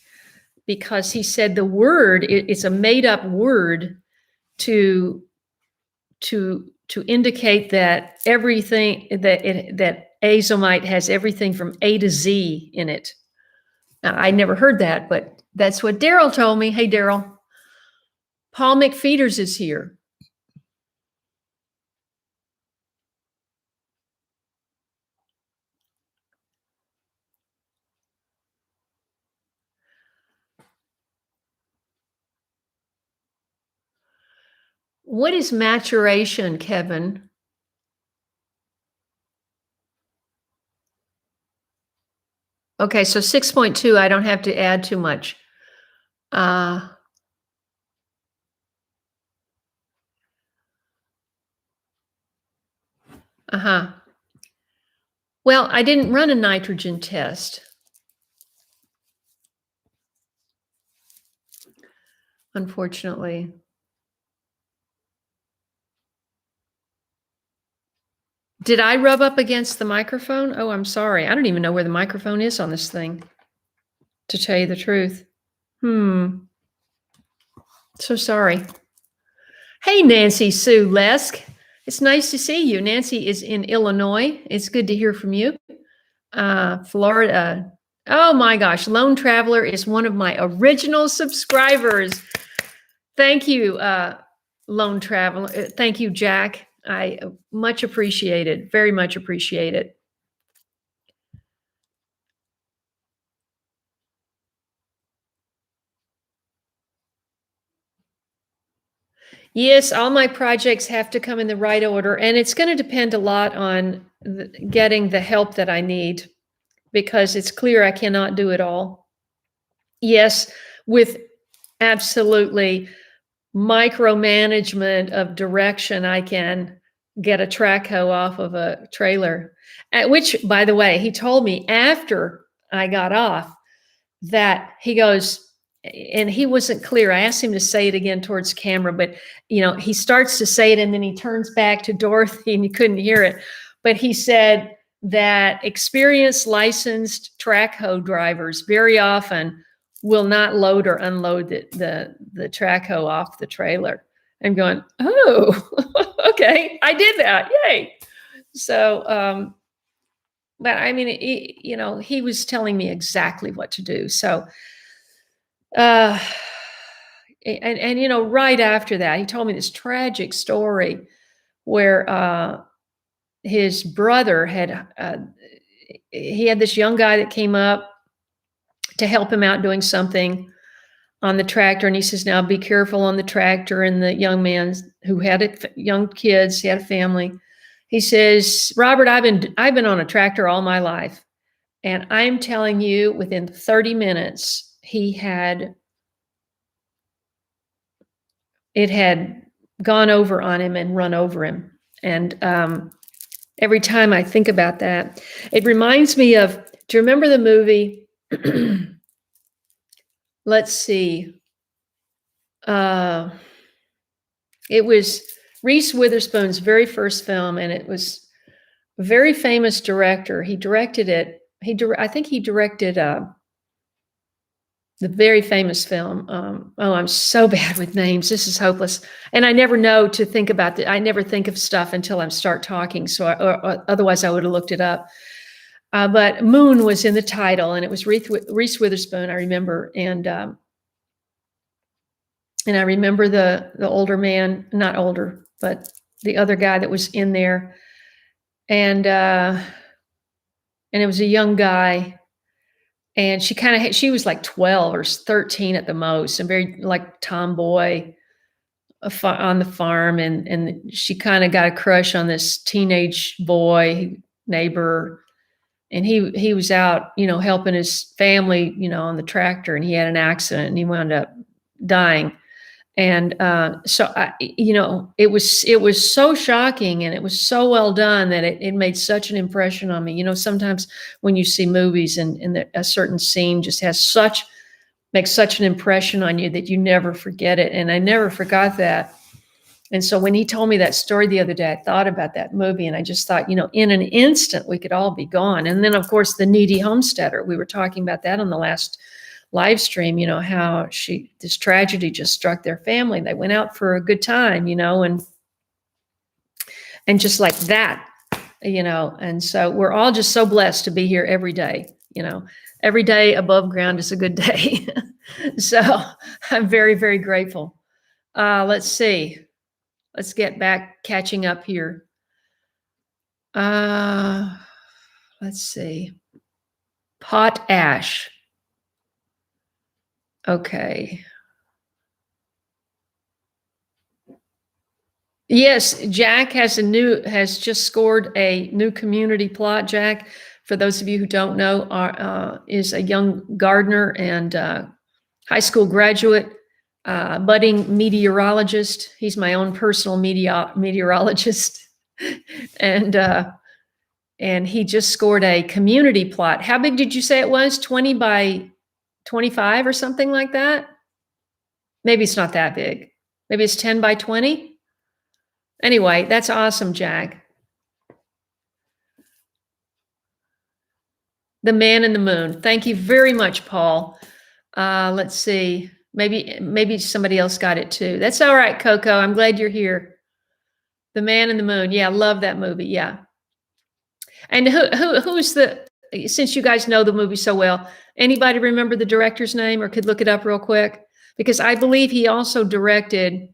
because he said the word, it's a made-up word to indicate that everything, that azomite has everything from A to Z in it. Now, I never heard that, but that's what Daryl told me. Hey, Daryl. Paul McFeeters is here. What is maturation, Kevin? Okay, so 6.2, I don't have to add too much. Uh-huh. Well, I didn't run a nitrogen test. Unfortunately. Did I rub up against the microphone? Oh, I'm sorry. I don't even know where the microphone is on this thing, to tell you the truth. So sorry. Hey, Nancy Sue Lesk. It's nice to see you. Nancy is in Illinois. It's good to hear from you. Florida. Oh my gosh. Lone Traveler is one of my original subscribers. Thank you, Lone Traveler. Thank you, Jack. I much appreciate it. Very much appreciate it. Yes, all my projects have to come in the right order, and it's going to depend a lot on getting the help that I need, because it's clear I cannot do it all. Yes, with absolutely micromanagement of direction, I can get a track hoe off of a trailer. Which, by the way, he told me after I got off that he goes, and he wasn't clear. I asked him to say it again towards camera, but he starts to say it and then he turns back to Dorothy and you couldn't hear it. But he said that experienced licensed track hoe drivers very often will not load or unload the track hoe off the trailer. I'm going, oh, okay, I did that. Yay. So, but I mean, he was telling me exactly what to do. So, uh, and right after that, he told me this tragic story where his brother he had this young guy that came up to help him out doing something on the tractor, and he says, "Now be careful on the tractor." And the young man who had young kids, he had a family. He says, "Robert, I've been on a tractor all my life, and I'm telling you, within 30 minutes, it had gone over on him and run over him." And every time I think about that, it reminds me of, do you remember the movie? Let's see. It was Reese Witherspoon's very first film, and it was a very famous director. He directed it. I think he directed the very famous film. I'm so bad with names. This is hopeless. And I never know to think about I never think of stuff until I start talking. So, otherwise I would have looked it up. But Moon was in the title, and it was Reese Witherspoon, I remember. And I remember the older man, not older, but the other guy that was in there. And it was a young guy. And she was like 12 or 13 at the most, and very like tomboy on the farm. And she kind of got a crush on this teenage boy neighbor. And he was out, helping his family, on the tractor, and he had an accident and he wound up dying. And so it was so shocking, and it was so well done that it made such an impression on me. Sometimes when you see movies and a certain scene just makes such an impression on you that you never forget it. And I never forgot that. And so when he told me that story the other day, I thought about that movie, and I just thought, in an instant we could all be gone. And then of course the needy homesteader, we were talking about that on the last live stream, how this tragedy just struck their family. They went out for a good time, and just like that, and so we're all just so blessed to be here every day. Every day above ground is a good day. So I'm very, very grateful. Let's see. Let's get back catching up here. Let's see. Potash. Okay. Yes, Jack has just scored a new community plot. Jack, for those of you who don't know, is a young gardener and high school graduate, budding meteorologist. He's my own personal meteorologist, and he just scored a community plot. How big did you say it was? 20 by 25 or something like that? Maybe it's not that big. Maybe it's 10 by 20. Anyway, that's awesome, Jack. The Man in the Moon. Thank you very much, Paul. Let's see. Maybe somebody else got it too. That's all right, Coco. I'm glad you're here. The Man in the Moon. Yeah, love that movie. Yeah. And who's since you guys know the movie so well, anybody remember the director's name or could look it up real quick? Because I believe he also directed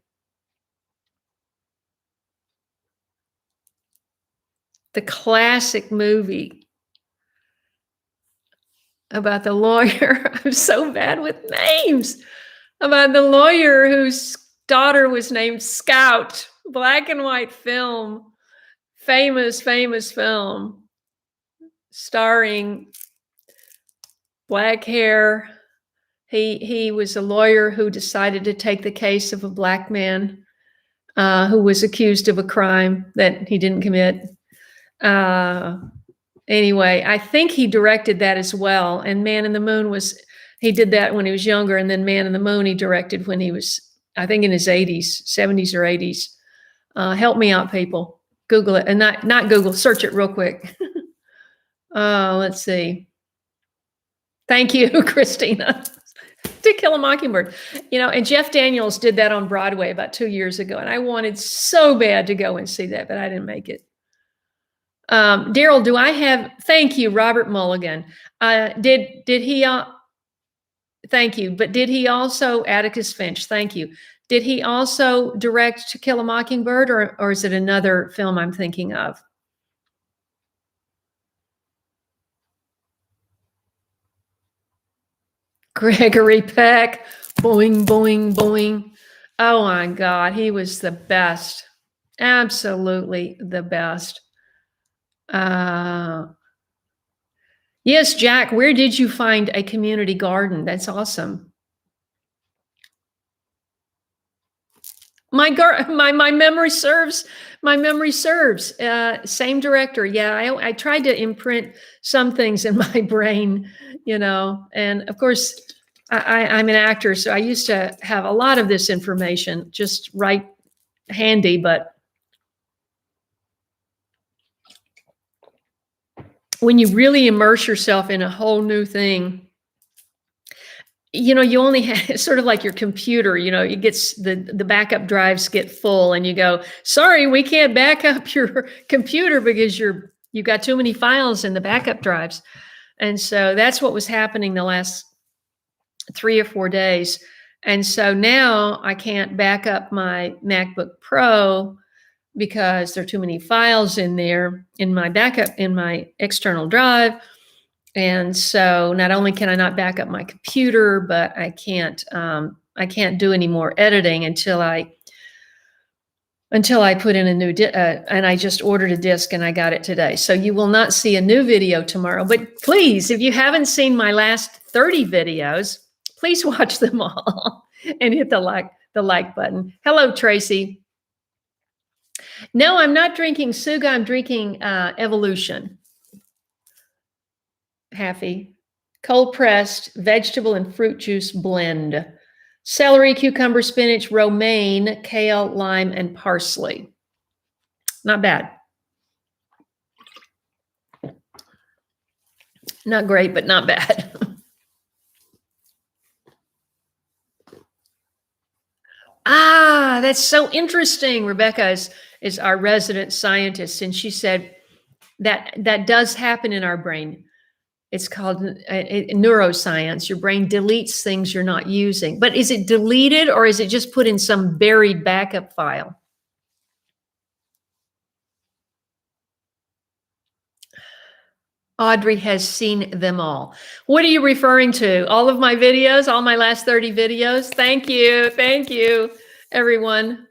the classic movie about the lawyer. I'm so bad with names. About the lawyer whose daughter was named Scout. Black and white film. Famous film. Starring black hair, He was a lawyer who decided to take the case of a black man who was accused of a crime that he didn't commit. Anyway, I think he directed that as well. And Man in the Moon he did that when he was younger. And then Man in the Moon he directed when he was, I think, in his 80s, 70s or 80s. Help me out, people. Google it. And not Google, search it real quick. Let's see. Thank you, Christina. To Kill a Mockingbird. And Jeff Daniels did that on Broadway about 2 years ago. And I wanted so bad to go and see that, but I didn't make it. Daryl, thank you, Robert Mulligan. Did he, thank you, but did he also, Atticus Finch, thank you. Did he also direct To Kill a Mockingbird, or is it another film I'm thinking of? Gregory Peck, boing, boing, boing. Oh my God, he was the best. Absolutely the best. Yes, Jack, where did you find a community garden? That's awesome. My memory serves. My memory serves. Same director. Yeah, I tried to imprint some things in my brain, and of course, I'm an actor, so I used to have a lot of this information just right handy, but when you really immerse yourself in a whole new thing, you only have sort of like your computer, it gets the backup drives get full and you go, sorry, we can't back up your computer because you've got too many files in the backup drives. And so that's what was happening the last 3 or 4 days. And so now I can't back up my MacBook Pro because there are too many files in there in my external drive. And so not only can I not back up my computer, but I can't do any more editing until I put in a new and I just ordered a disc and I got it today. So you will not see a new video tomorrow, but please, if you haven't seen my last 30 videos, please watch them all and hit the like button. Hello, Tracy. No, I'm not drinking Suga. I'm drinking Evolution. Happy. Cold pressed vegetable and fruit juice blend. Celery, cucumber, spinach, romaine, kale, lime, and parsley. Not bad. Not great, but not bad. That's so interesting. Rebecca is our resident scientist, and she said that does happen in our brain. It's called neuroscience. Your brain deletes things you're not using. But is it deleted or is it just put in some buried backup file? Audrey has seen them all. What are you referring to? All of my videos, all my last 30 videos? Thank you. Thank you, everyone.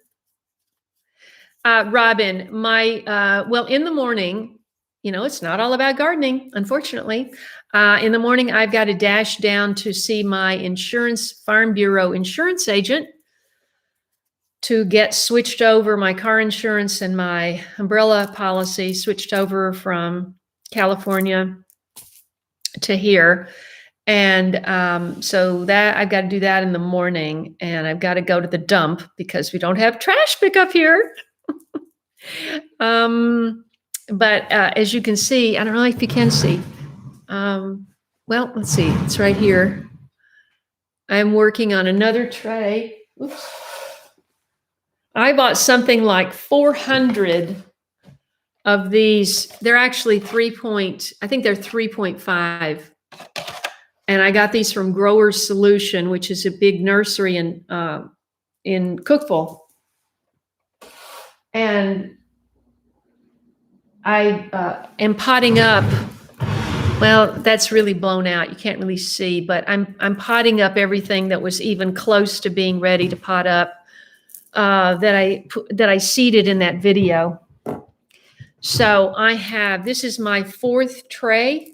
Robin, in the morning, it's not all about gardening, unfortunately. In the morning, I've got to dash down to see my Farm Bureau insurance agent to get switched over my car insurance and my umbrella policy switched over from California to here. And so that I've got to do that in the morning, and I've got to go to the dump because we don't have trash pickup here. But as you can see, I don't know if you can see. Well, let's see. It's right here. I'm working on another tray. Oops. I bought something like 400 of these. They're actually I think they're 3.5. And I got these from Growers Solution, which is a big nursery in Cookeville. And I am potting up. Well, that's really blown out. You can't really see, but I'm potting up everything that was even close to being ready to pot up that I seeded in that video. So this is my 4th tray.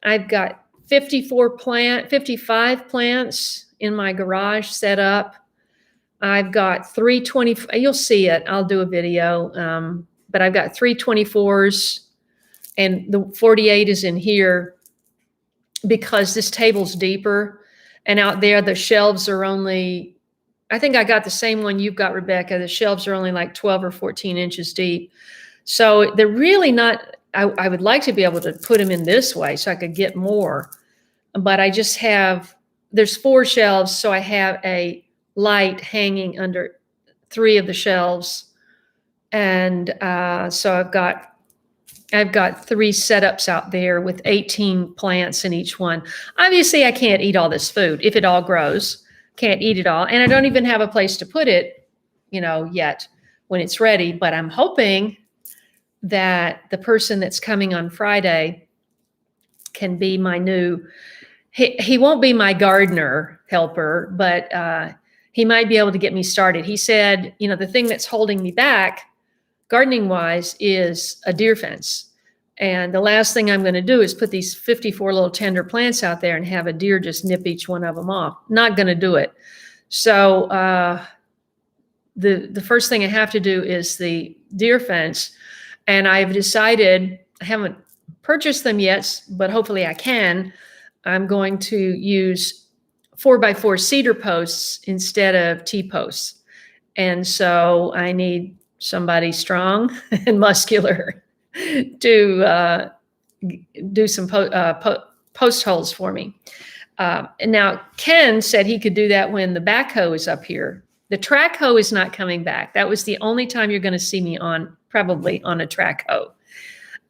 I've got 55 plants in my garage set up. I've got 320, you'll see it. I'll do a video. But I've got 324s and the 48 is in here because this table's deeper. And out there, the shelves are only, I think I got the same one you've got, Rebecca. The shelves are only like 12 or 14 inches deep. So they're really not, I would like to be able to put them in this way so I could get more. But I just have, there's 4 shelves. So I have a light hanging under 3 of the shelves. And so I've got 3 setups out there with 18 plants in each one. Obviously, I can't eat all this food if it all grows. Can't eat it all. And I don't even have a place to put it, yet when it's ready. But I'm hoping that the person that's coming on Friday can be my new, he won't be my gardener helper, but he might be able to get me started. He said, the thing that's holding me back gardening wise is a deer fence. And the last thing I'm going to do is put these 54 little tender plants out there and have a deer just nip each one of them off. Not going to do it. So the first thing I have to do is the deer fence. And I've decided, I haven't purchased them yet, but hopefully I can. I'm going to use 4x4 cedar posts instead of T-posts. And so I need somebody strong and muscular to do some post holes for me. And now Ken said he could do that when the backhoe is up here. The track hoe is not coming back. That was the only time you're going to see me probably on a track hoe.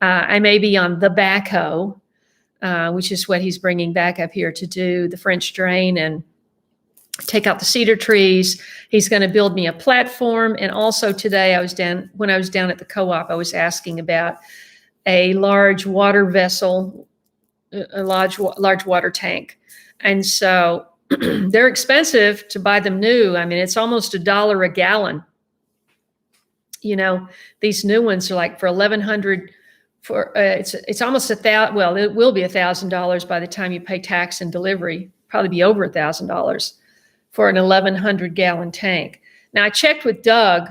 I may be on the backhoe, which is what he's bringing back up here to do the French drain and take out the cedar trees. He's going to build me a platform. And also today when I was down at the co-op, I was asking about a large water vessel, a large water tank. And so they're expensive to buy them new. I mean, it's almost $1 a gallon. These new ones are like for $1,100 for, it's almost $1,000. Well, it will be $1,000 by the time you pay tax and delivery, probably be over $1,000 for an 1,100 gallon tank. Now I checked with Doug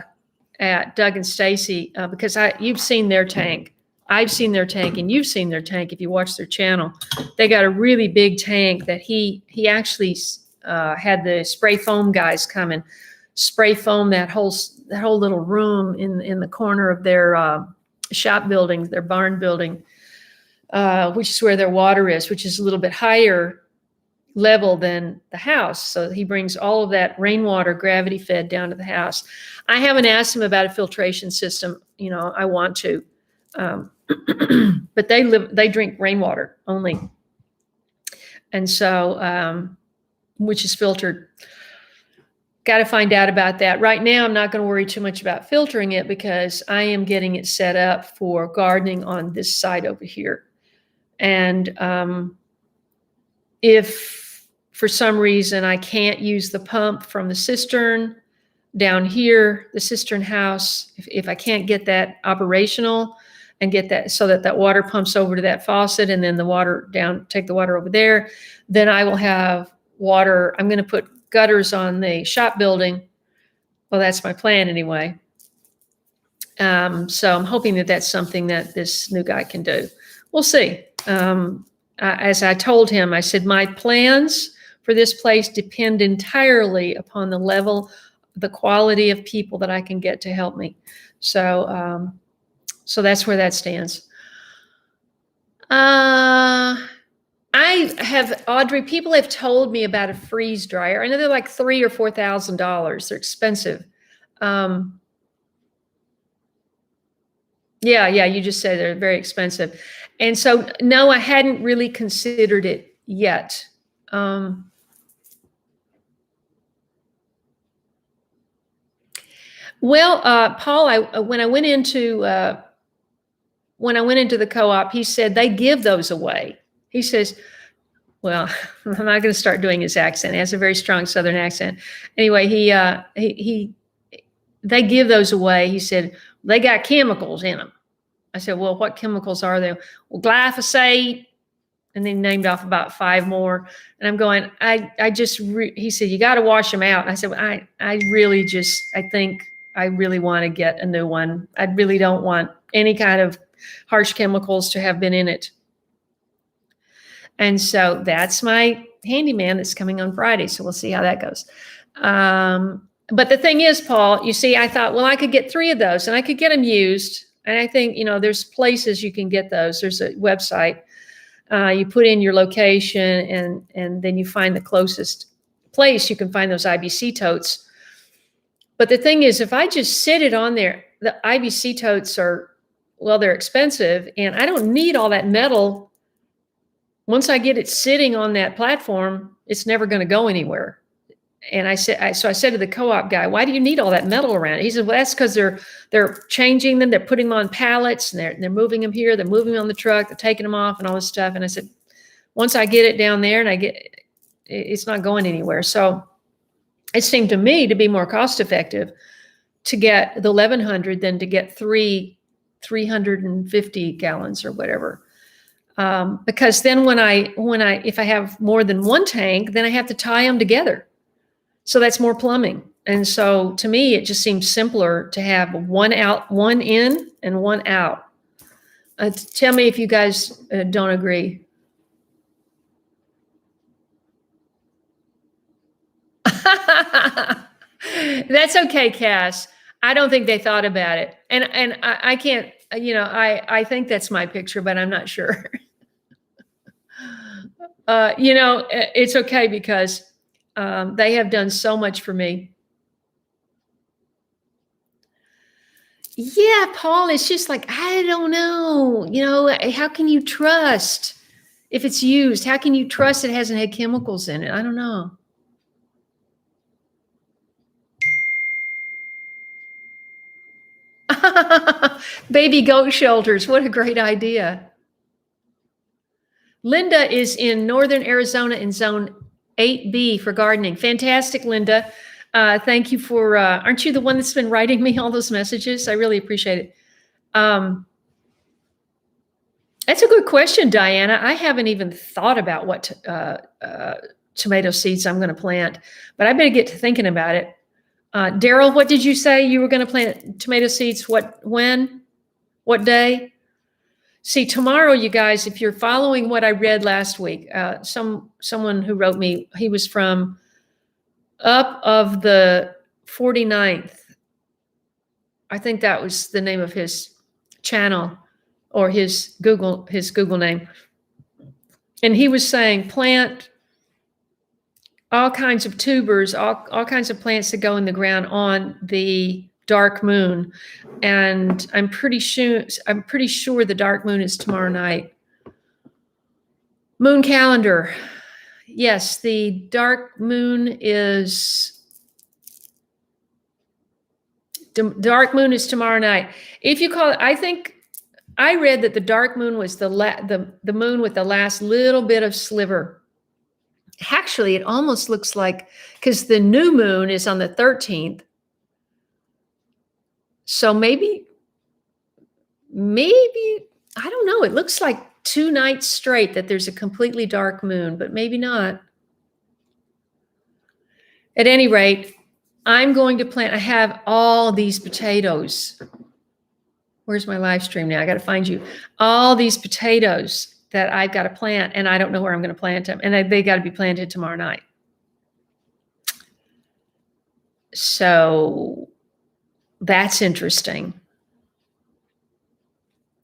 and Stacy because you've seen their tank. I've seen their tank and you've seen their tank if you watch their channel. They got a really big tank that he actually had the spray foam guys come and spray foam that whole little room in the corner of their shop building, their barn building, which is where their water is, which is a little bit higher level than the house. So he brings all of that rainwater gravity fed down to the house. I haven't asked him about a filtration system. I want to, but they drink rainwater only. And so, which is filtered. Got to find out about that. Right now, I'm not going to worry too much about filtering it because I am getting it set up for gardening on this side over here. And if for some reason I can't use the pump from the cistern down here, the cistern house, if I can't get that operational and get that so that water pumps over to that faucet and then the water down, take the water over there, then I will have water. I'm going to put gutters on the shop building. Well, that's my plan anyway. So I'm hoping that that's something that this new guy can do. We'll see. As I told him, I said, my plans for this place depend entirely upon the level, the quality of people that I can get to help me. So, so that's where that stands. Audrey, people have told me about a freeze dryer. I know they're like $3,000 or $4,000. They're expensive. Yeah, you just said they're very expensive. And so, no, I hadn't really considered it yet. Well, Paul, when I went into the co-op, he said they give those away. He says, well, I'm not going to start doing his accent. He has a very strong Southern accent. Anyway, they give those away. He said, they got chemicals in them. I said, well, what chemicals are they? Well, glyphosate And then named off about 5 more. And I'm going, he said, you got to wash them out. And I said, well, I think I really want to get a new one. I really don't want any kind of harsh chemicals to have been in it. And so that's my handyman that's coming on Friday. So we'll see how that goes. But the thing is, Paul, you see, I thought, well, I could get 3 of those and I could get them used. And I think, there's places you can get those. There's a website. You put in your location and then you find the closest place you can find those IBC totes. But the thing is, if I just sit it on there, the IBC totes they're expensive and I don't need all that metal. Once I get it sitting on that platform, it's never going to go anywhere. And I said to the co-op guy, why do you need all that metal around it? He said, well, that's because they're changing them. They're putting them on pallets and they're moving them here. They're moving them on the truck. They're taking them off and all this stuff. And I said, once I get it down there it's not going anywhere. So it seemed to me to be more cost effective to get the 1,100 than to get 350 gallons or whatever. Because then if I have more than one tank, then I have to tie them together. So that's more plumbing. And so to me, it just seems simpler to have one out, one in, and one out. Tell me if you guys don't agree. That's okay, Cass. I don't think they thought about it. And I can't, I think that's my picture, but I'm not sure. It's okay because they have done so much for me. Yeah, Paul, it's just like, I don't know, how can you trust if it's used? How can you trust it hasn't had chemicals in it? I don't know. Baby goat shelters. What a great idea. Linda is in Northern Arizona in zone 8B for gardening. Fantastic, Linda. Thank you for, aren't you the one that's been writing me all those messages? I really appreciate it. That's a good question, Diana. I haven't even thought about what tomato seeds I'm going to plant, but I better get to thinking about it. Daryl, what did you say you were going to plant tomato seeds? When? What day? See, tomorrow, you guys, if you're following what I read last week, someone who wrote me, he was from up of the 49th. I think that was the name of his channel or his Google name. And he was saying plant all kinds of tubers, all kinds of plants that go in the ground on the dark moon. And I'm pretty sure the dark moon is tomorrow night. Moon calendar. Yes, the dark moon is tomorrow night. If you call it, I think I read that the dark moon was the moon with the last little bit of sliver. Actually, it almost looks like, because the new moon is on the 13th. So maybe, I don't know. It looks like 2 nights straight that there's a completely dark moon, but maybe not. At any rate, I'm going to plant, I have all these potatoes. Where's my live stream now? I got to find you. All these potatoes that I've got to plant, and I don't know where I'm going to plant them. And they got to be planted tomorrow night. So that's interesting.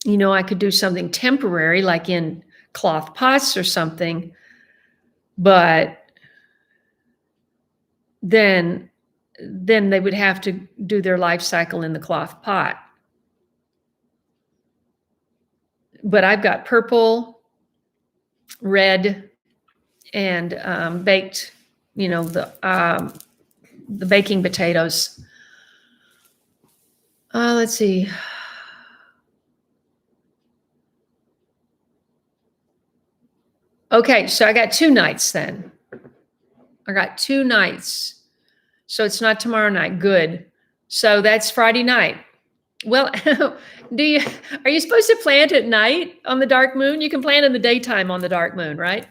I could do something temporary, like in cloth pots or something, but then they would have to do their life cycle in the cloth pot. But I've got purple, red, and baked, the baking potatoes. Let's see. Okay, so I got 2 nights then. I got 2 nights. So it's not tomorrow night. Good. So that's Friday night. Well, do you are you supposed to plant at night on the dark moon? You can plant in the daytime on the dark moon, right?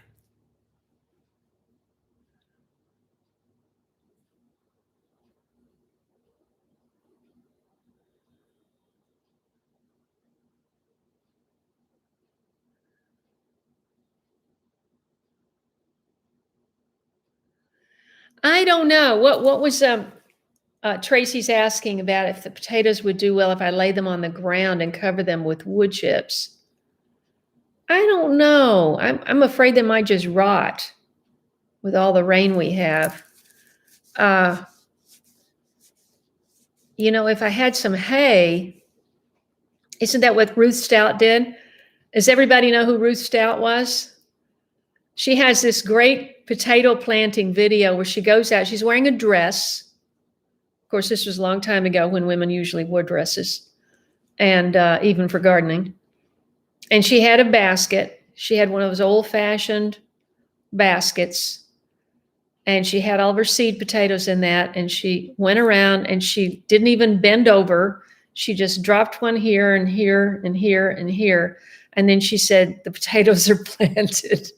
I don't know. What was Tracy's asking about if the potatoes would do well if I lay them on the ground and cover them with wood chips. I don't know. I'm afraid they might just rot with all the rain we have. Uh, if I had some hay, isn't that what Ruth Stout did? Does everybody know who Ruth Stout was? She has this great potato planting video where she goes out. She's wearing a dress. Of course, this was a long time ago when women usually wore dresses, and even for gardening. And she had a basket. She had one of those old-fashioned baskets, and she had all of her seed potatoes in that. And she went around and she didn't even bend over. She just dropped one here and here and here and here. And then she said, "The potatoes are planted."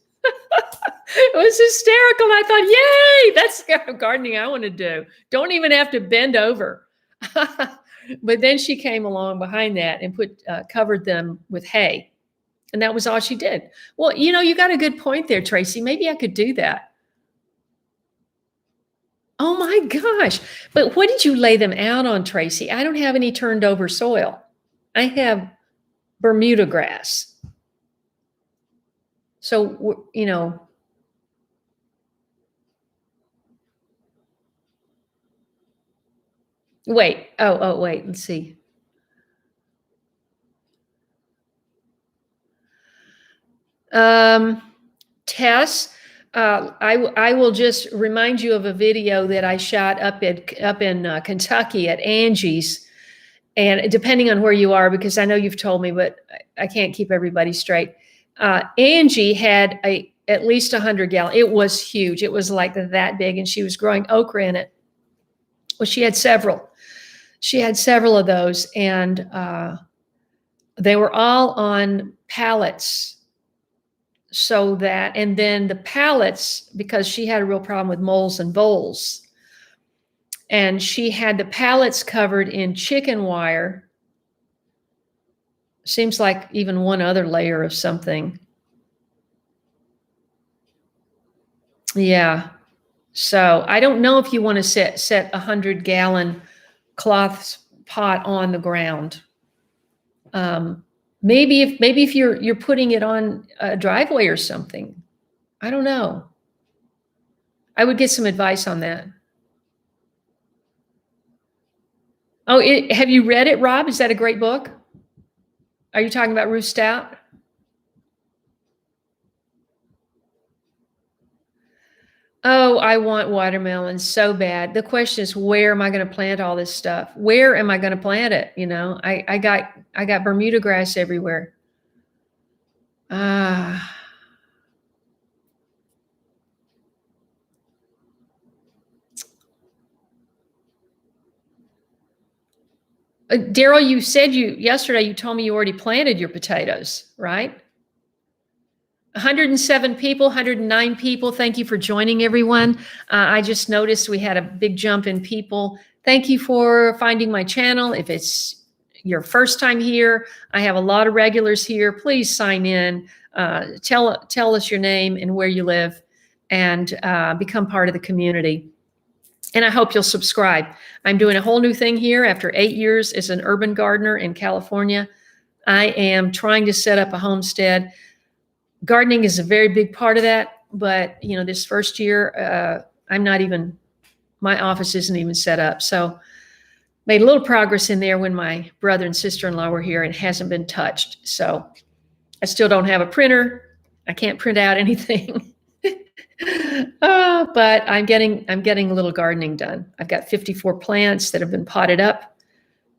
It was hysterical. I thought, yay, that's the kind of gardening I want to do. Don't even have to bend over. But then she came along behind that and covered them with hay. And that was all she did. Well, you got a good point there, Tracy. Maybe I could do that. Oh my gosh. But what did you lay them out on, Tracy? I don't have any turned over soil. I have Bermuda grass. So, wait. Oh, wait. Let's see. Tess, I will just remind you of a video that I shot up in Kentucky at Angie's, and depending on where you are, because I know you've told me, but I can't keep everybody straight. Angie had at least 100-gallon. It was huge. It was like that big, and she was growing okra in it. Well, she had several. She had several of those, and they were all on pallets. And then the pallets, because she had a real problem with moles and voles, and she had the pallets covered in chicken wire. Seems like even one other layer of something. Yeah. So I don't know if you want to set 100-gallon cloth pot on the ground. Maybe if you're putting it on a driveway or something. I don't know. I would get some advice on that. Oh, have you read it, Rob? Is that a great book? Are you talking about Ruth Stout? Oh, I want watermelon so bad. The question is, where am I going to plant all this stuff? Where am I going to plant it? I got Bermuda grass everywhere. Daryl, you said yesterday, you told me you already planted your potatoes, right? 107 people, 109 people. Thank you for joining, everyone. I just noticed we had a big jump in people. Thank you for finding my channel. If it's your first time here, I have a lot of regulars here. Please sign in, tell us your name and where you live, and become part of the community. And I hope you'll subscribe. I'm doing a whole new thing here after 8 years as an urban gardener in California. I am trying to set up a homestead. Gardening is a very big part of that, but this first year, my office isn't even set up. So made a little progress in there when my brother and sister-in-law were here, and hasn't been touched. So I still don't have a printer. I can't print out anything. But I'm getting a little gardening done. I've got 54 plants that have been potted up,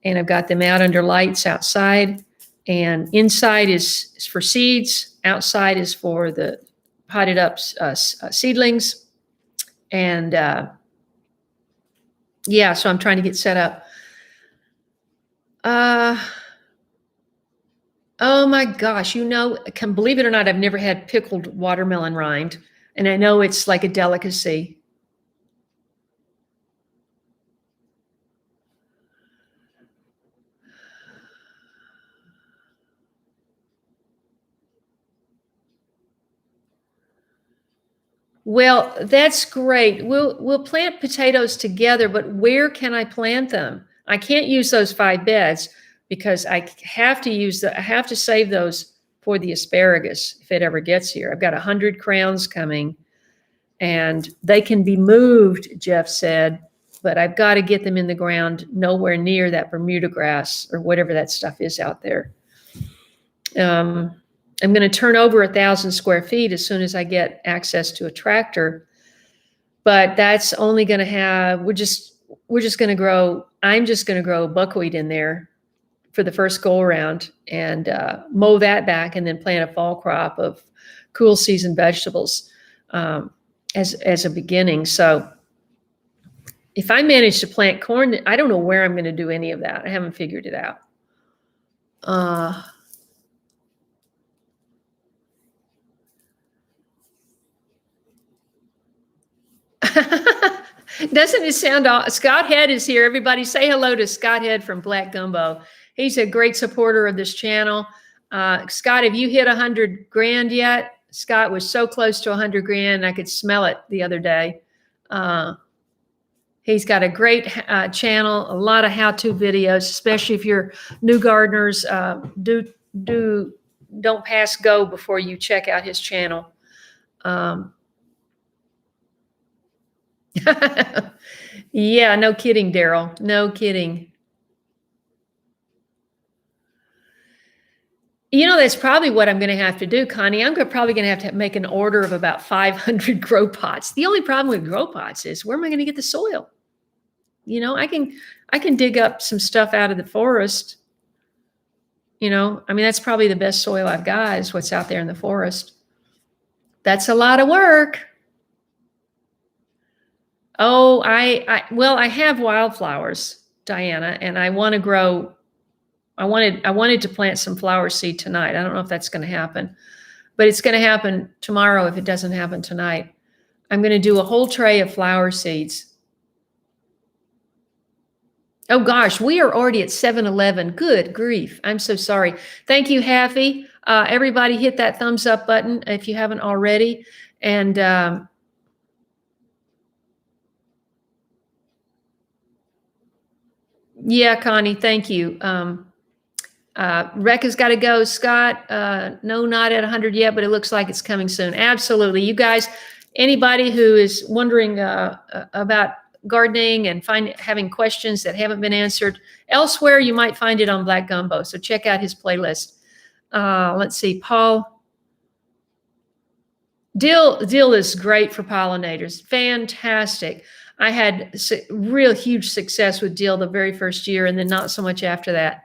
and I've got them out under lights outside. And inside is for seeds. Outside is for the potted up seedlings. And so I'm trying to get set up. Uh, oh my gosh, can believe it or not, I've never had pickled watermelon rind, and I know it's like a delicacy. Well, that's great. We'll plant potatoes together, but where can I plant them? I can't use those 5 beds because I have to save those for the asparagus if it ever gets here. I've got 100 crowns coming and they can be moved, Jeff said, but I've got to get them in the ground nowhere near that Bermuda grass or whatever that stuff is out there. I'm going to turn over 1,000 square feet as soon as I get access to a tractor, but that's only going to have, we're just going to grow, I'm just going to grow buckwheat in there for the first go around and mow that back and then plant a fall crop of cool season vegetables as a beginning. So if I manage to plant corn, I don't know where I'm going to do any of that. I haven't figured it out. Doesn't it sound Scott Head is here. Everybody say hello to Scott Head from Black Gumbo. He's a great supporter of this channel. Scott, have you hit 100 grand yet? Scott was so close to 100 grand. I could smell it the other day. He's got a great channel, a lot of how-to videos, especially if you're new gardeners. Don't pass go before you check out his channel. Yeah, no kidding, Daryl. No kidding. That's probably what I'm going to have to do, Connie. I'm probably going to have to make an order of about 500 grow pots. The only problem with grow pots is where am I going to get the soil? I can dig up some stuff out of the forest. That's probably the best soil I've got is what's out there in the forest. That's a lot of work. Oh, I have wildflowers, Diana, and I want to grow. I wanted to plant some flower seed tonight. I don't know if that's going to happen, but it's going to happen tomorrow if it doesn't happen tonight. I'm going to do a whole tray of flower seeds. Oh gosh, we are already at 7:11. Good grief. I'm so sorry. Thank you, Haffy. Everybody hit that thumbs up button if you haven't already. And yeah, Connie, thank you. Rekka's got to go. Scott, no, not at 100 yet, but it looks like it's coming soon. Absolutely. You guys, anybody who is wondering about gardening and having questions that haven't been answered elsewhere, you might find it on Black Gumbo. So check out his playlist. Let's see, Paul. Dill is great for pollinators. Fantastic. I had real huge success with dill the very first year and then not so much after that.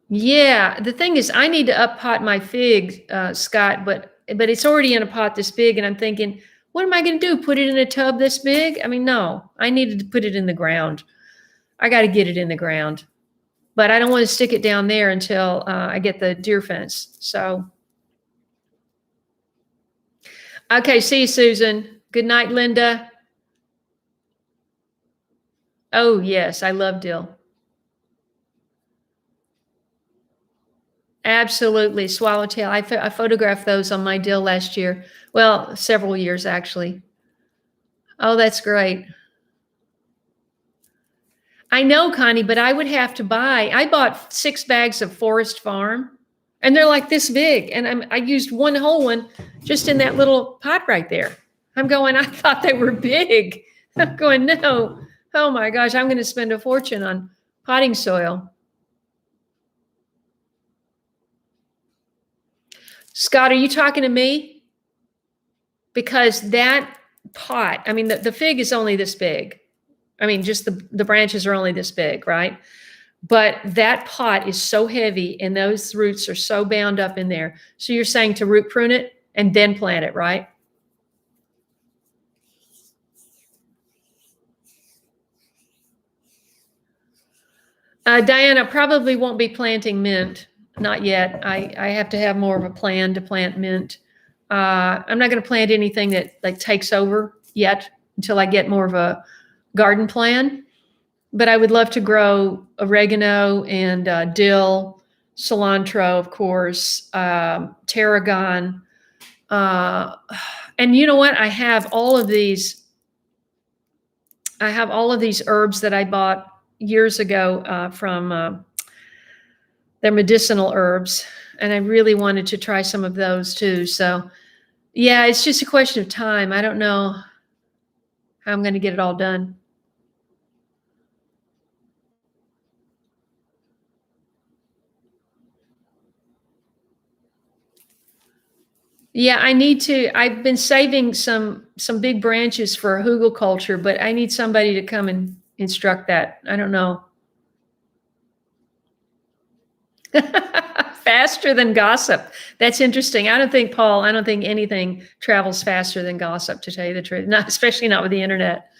Yeah, the thing is I need to up pot my fig, Scott, but it's already in a pot this big and I'm thinking, what am I going to do? Put it in a tub this big? I mean, no, I needed to put it in the ground. I got to get it in the ground, but I don't want to stick it down there until I get the deer fence. So, okay, see you, Susan. Good night, Linda. Oh, yes, I love dill. Absolutely, swallowtail. I photographed those on my dill last year. Well, several years, actually. Oh, that's great. I know, Connie, but I would have to I bought 6 bags of Forest Farm, and they're like this big, and I used one whole one just in that little pot right there. I'm going, I thought they were big. I'm going, no. Oh my gosh, I'm going to spend a fortune on potting soil. Scott, are you talking to me? Because that pot, I mean, the fig is only this big. I mean, just the branches are only this big, right? But that pot is so heavy and those roots are so bound up in there. So you're saying to root prune it and then plant it, right? Diana, probably won't be planting mint. Not yet. I have to have more of a plan to plant mint. I'm not going to plant anything that like takes over yet until I get more of a garden plan. But I would love to grow oregano and dill, cilantro, of course, tarragon. Uh, and you know what? I have all of these herbs that I bought years ago from they're medicinal herbs, and I really wanted to try some of those too. So yeah, it's just a question of time. I don't know how I'm going to get it all done. Yeah, I need to. I've been saving some big branches for hugelkultur, but I need somebody to come and instruct that. I don't know. Faster than gossip. That's interesting. I don't think, Paul, I don't think anything travels faster than gossip, to tell you the truth. Not especially not with the internet.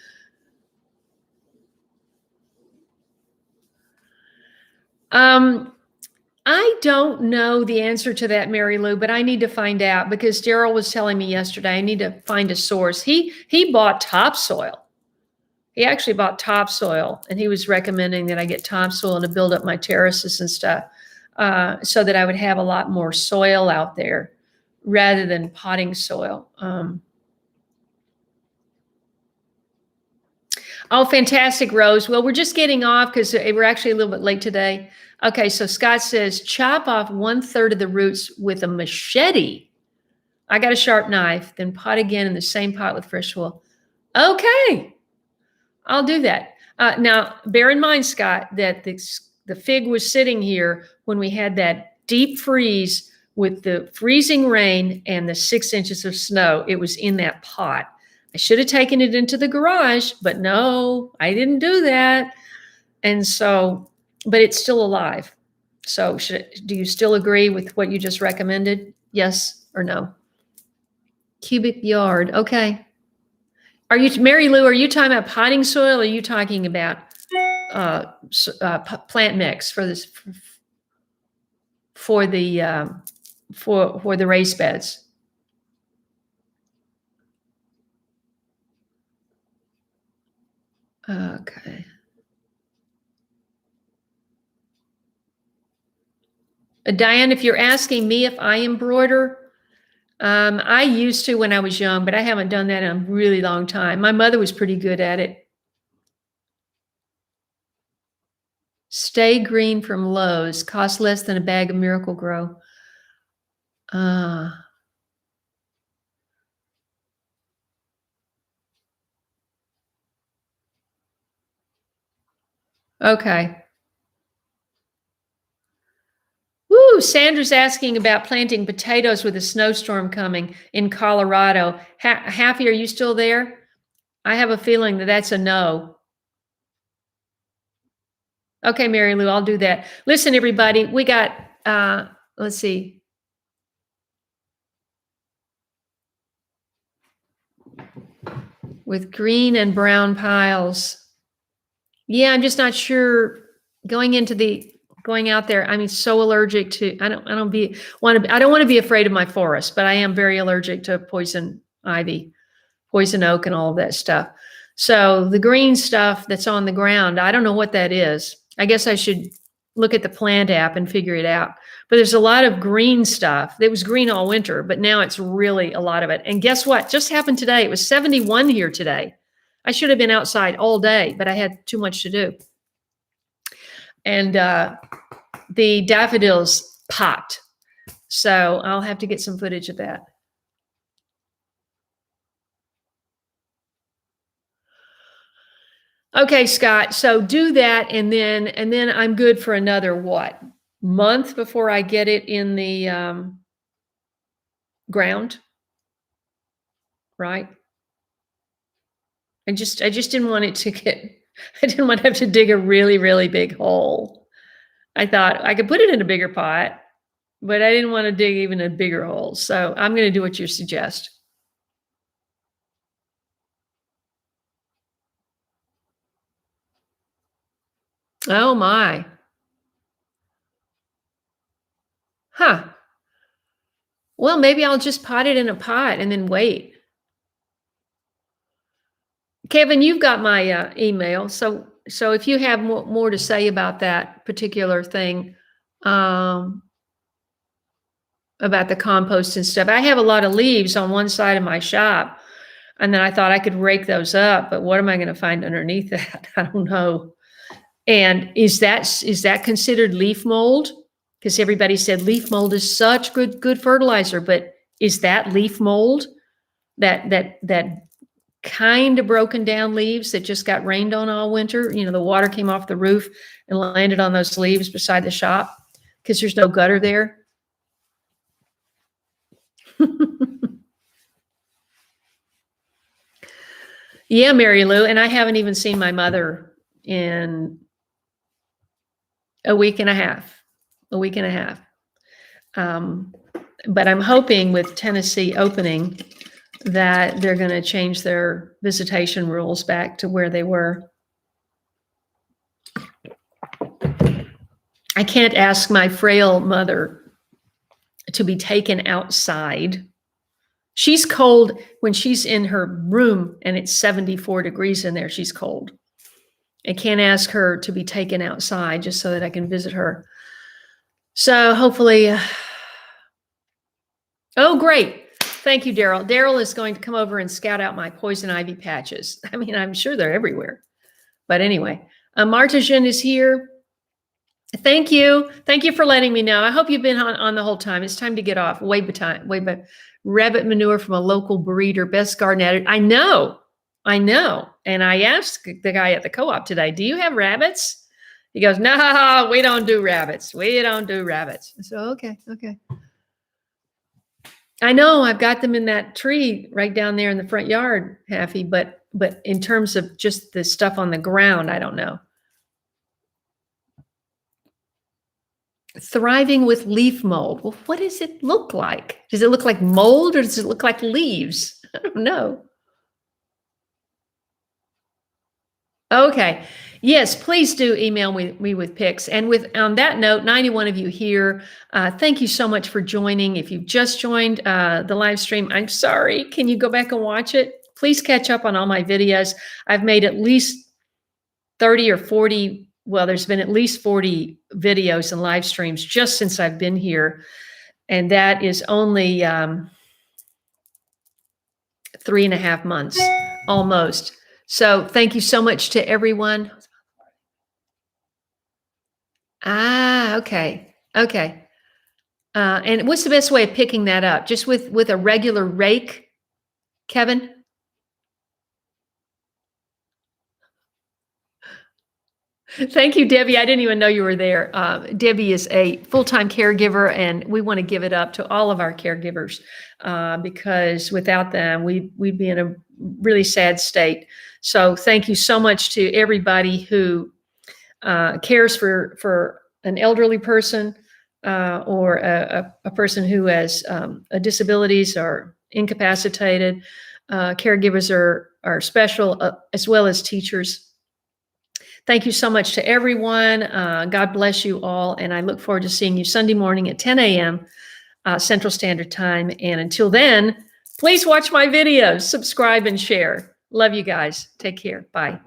Um, I don't know the answer to that, Mary Lou, but I need to find out because Daryl was telling me yesterday I need to find a source. He bought topsoil. He actually bought topsoil, and he was recommending that I get topsoil to build up my terraces and stuff, so that I would have a lot more soil out there rather than potting soil. Oh, fantastic, Rose. Well, we're just getting off because we're actually a little bit late today. Okay, so Scott says chop off 1/3 of the roots with a machete. I got a sharp knife, then pot again in the same pot with fresh soil. Okay, I'll do that. Now, bear in mind, Scott, that the fig was sitting here when we had that deep freeze with the freezing rain and the 6 inches of snow. It was in that pot. I should have taken it into the garage, but no, I didn't do that. And so, but it's still alive. So, do you still agree with what you just recommended? Yes or no? Cubic yard. Okay. Are you, Mary Lou, are you talking about potting soil? Or are you talking about plant mix for this for the for the raised beds? Okay. Diane, if you're asking me if I embroider, I used to when I was young, but I haven't done that in a really long time. My mother was pretty good at it. Stay green from Lowe's, cost less than a bag of Miracle Grow. Uh, okay. Woo, Sandra's asking about planting potatoes with a snowstorm coming in Colorado. Happy, are you still there? I have a feeling that that's a no. Okay, Mary Lou, I'll do that. Listen, everybody, we got, let's see. With green and brown piles. Yeah, I'm just not sure going out there. I mean, so allergic to, I don't want to be afraid of my forest, but I am very allergic to poison ivy, poison oak, and all of that stuff. So the green stuff that's on the ground, I don't know what that is. I guess I should look at the plant app and figure it out. But there's a lot of green stuff. It was green all winter, but now it's really a lot of it. And guess what? Just happened today. It was 71 here today. I should have been outside all day, but I had too much to do. And the daffodils popped. So I'll have to get some footage of that. Okay, Scott. So do that, and then I'm good for another what month before I get it in the ground, right? I just didn't want it to get. I didn't want to have to dig a really really big hole. I thought I could put it in a bigger pot, but I didn't want to dig even a bigger hole. So I'm going to do what you suggest. Oh my. Huh. Well, maybe I'll just pot it in a pot and then wait. Kevin, you've got my email. So if you have more to say about that particular thing, um, about the compost and stuff, I have a lot of leaves on one side of my shop. And then I thought I could rake those up, but what am I going to find underneath that? I don't know. And is that considered leaf mold? Because everybody said leaf mold is such good fertilizer, but is that leaf mold? That kind of broken down leaves that just got rained on all winter. You know, the water came off the roof and landed on those leaves beside the shop because there's no gutter there. Yeah, Mary Lou, and I haven't even seen my mother in a week and a half. But I'm hoping with Tennessee opening that they're going to change their visitation rules back to where they were. I can't ask my frail mother to be taken outside. She's cold when she's in her room and it's 74 degrees in there. She's cold. I can't ask her to be taken outside just so that I can visit her. So hopefully, oh, great. Thank you, Daryl. Daryl is going to come over and scout out my poison ivy patches. I mean, I'm sure they're everywhere. But anyway, Martajan is here. Thank you. Thank you for letting me know. I hope you've been on the whole time. It's time to get off. Way back. Rabbit manure from a local breeder, best garden edit. I know. And I asked the guy at the co-op today, do you have rabbits? He goes, no, we don't do rabbits. So, okay. I know I've got them in that tree right down there in the front yard, Haffy, but in terms of just the stuff on the ground, I don't know. Thriving with leaf mold. Well, what does it look like? Does it look like mold or does it look like leaves? I don't know. Okay. Yes, please do email me with pics. And on that note, 91 of you here, thank you so much for joining. If you've just joined the live stream, I'm sorry. Can you go back and watch it? Please catch up on all my videos. I've made at least 30 or 40. Well, there's been at least 40 videos and live streams just since I've been here. And that is only 3.5 months, almost. So thank you so much to everyone. Okay. And what's the best way of picking that up? Just with a regular rake, Kevin? Thank you, Debbie. I didn't even know you were there. Debbie is a full-time caregiver, and we want to give it up to all of our caregivers because without them, we'd be in a really sad state. So thank you so much to everybody who cares for an elderly person or a person who has disabilities or incapacitated. Caregivers are special, as well as teachers. Thank you so much to everyone. God bless you all. And I look forward to seeing you Sunday morning at 10 a.m. Central Standard Time. And until then, please watch my videos, subscribe and share. Love you guys. Take care. Bye.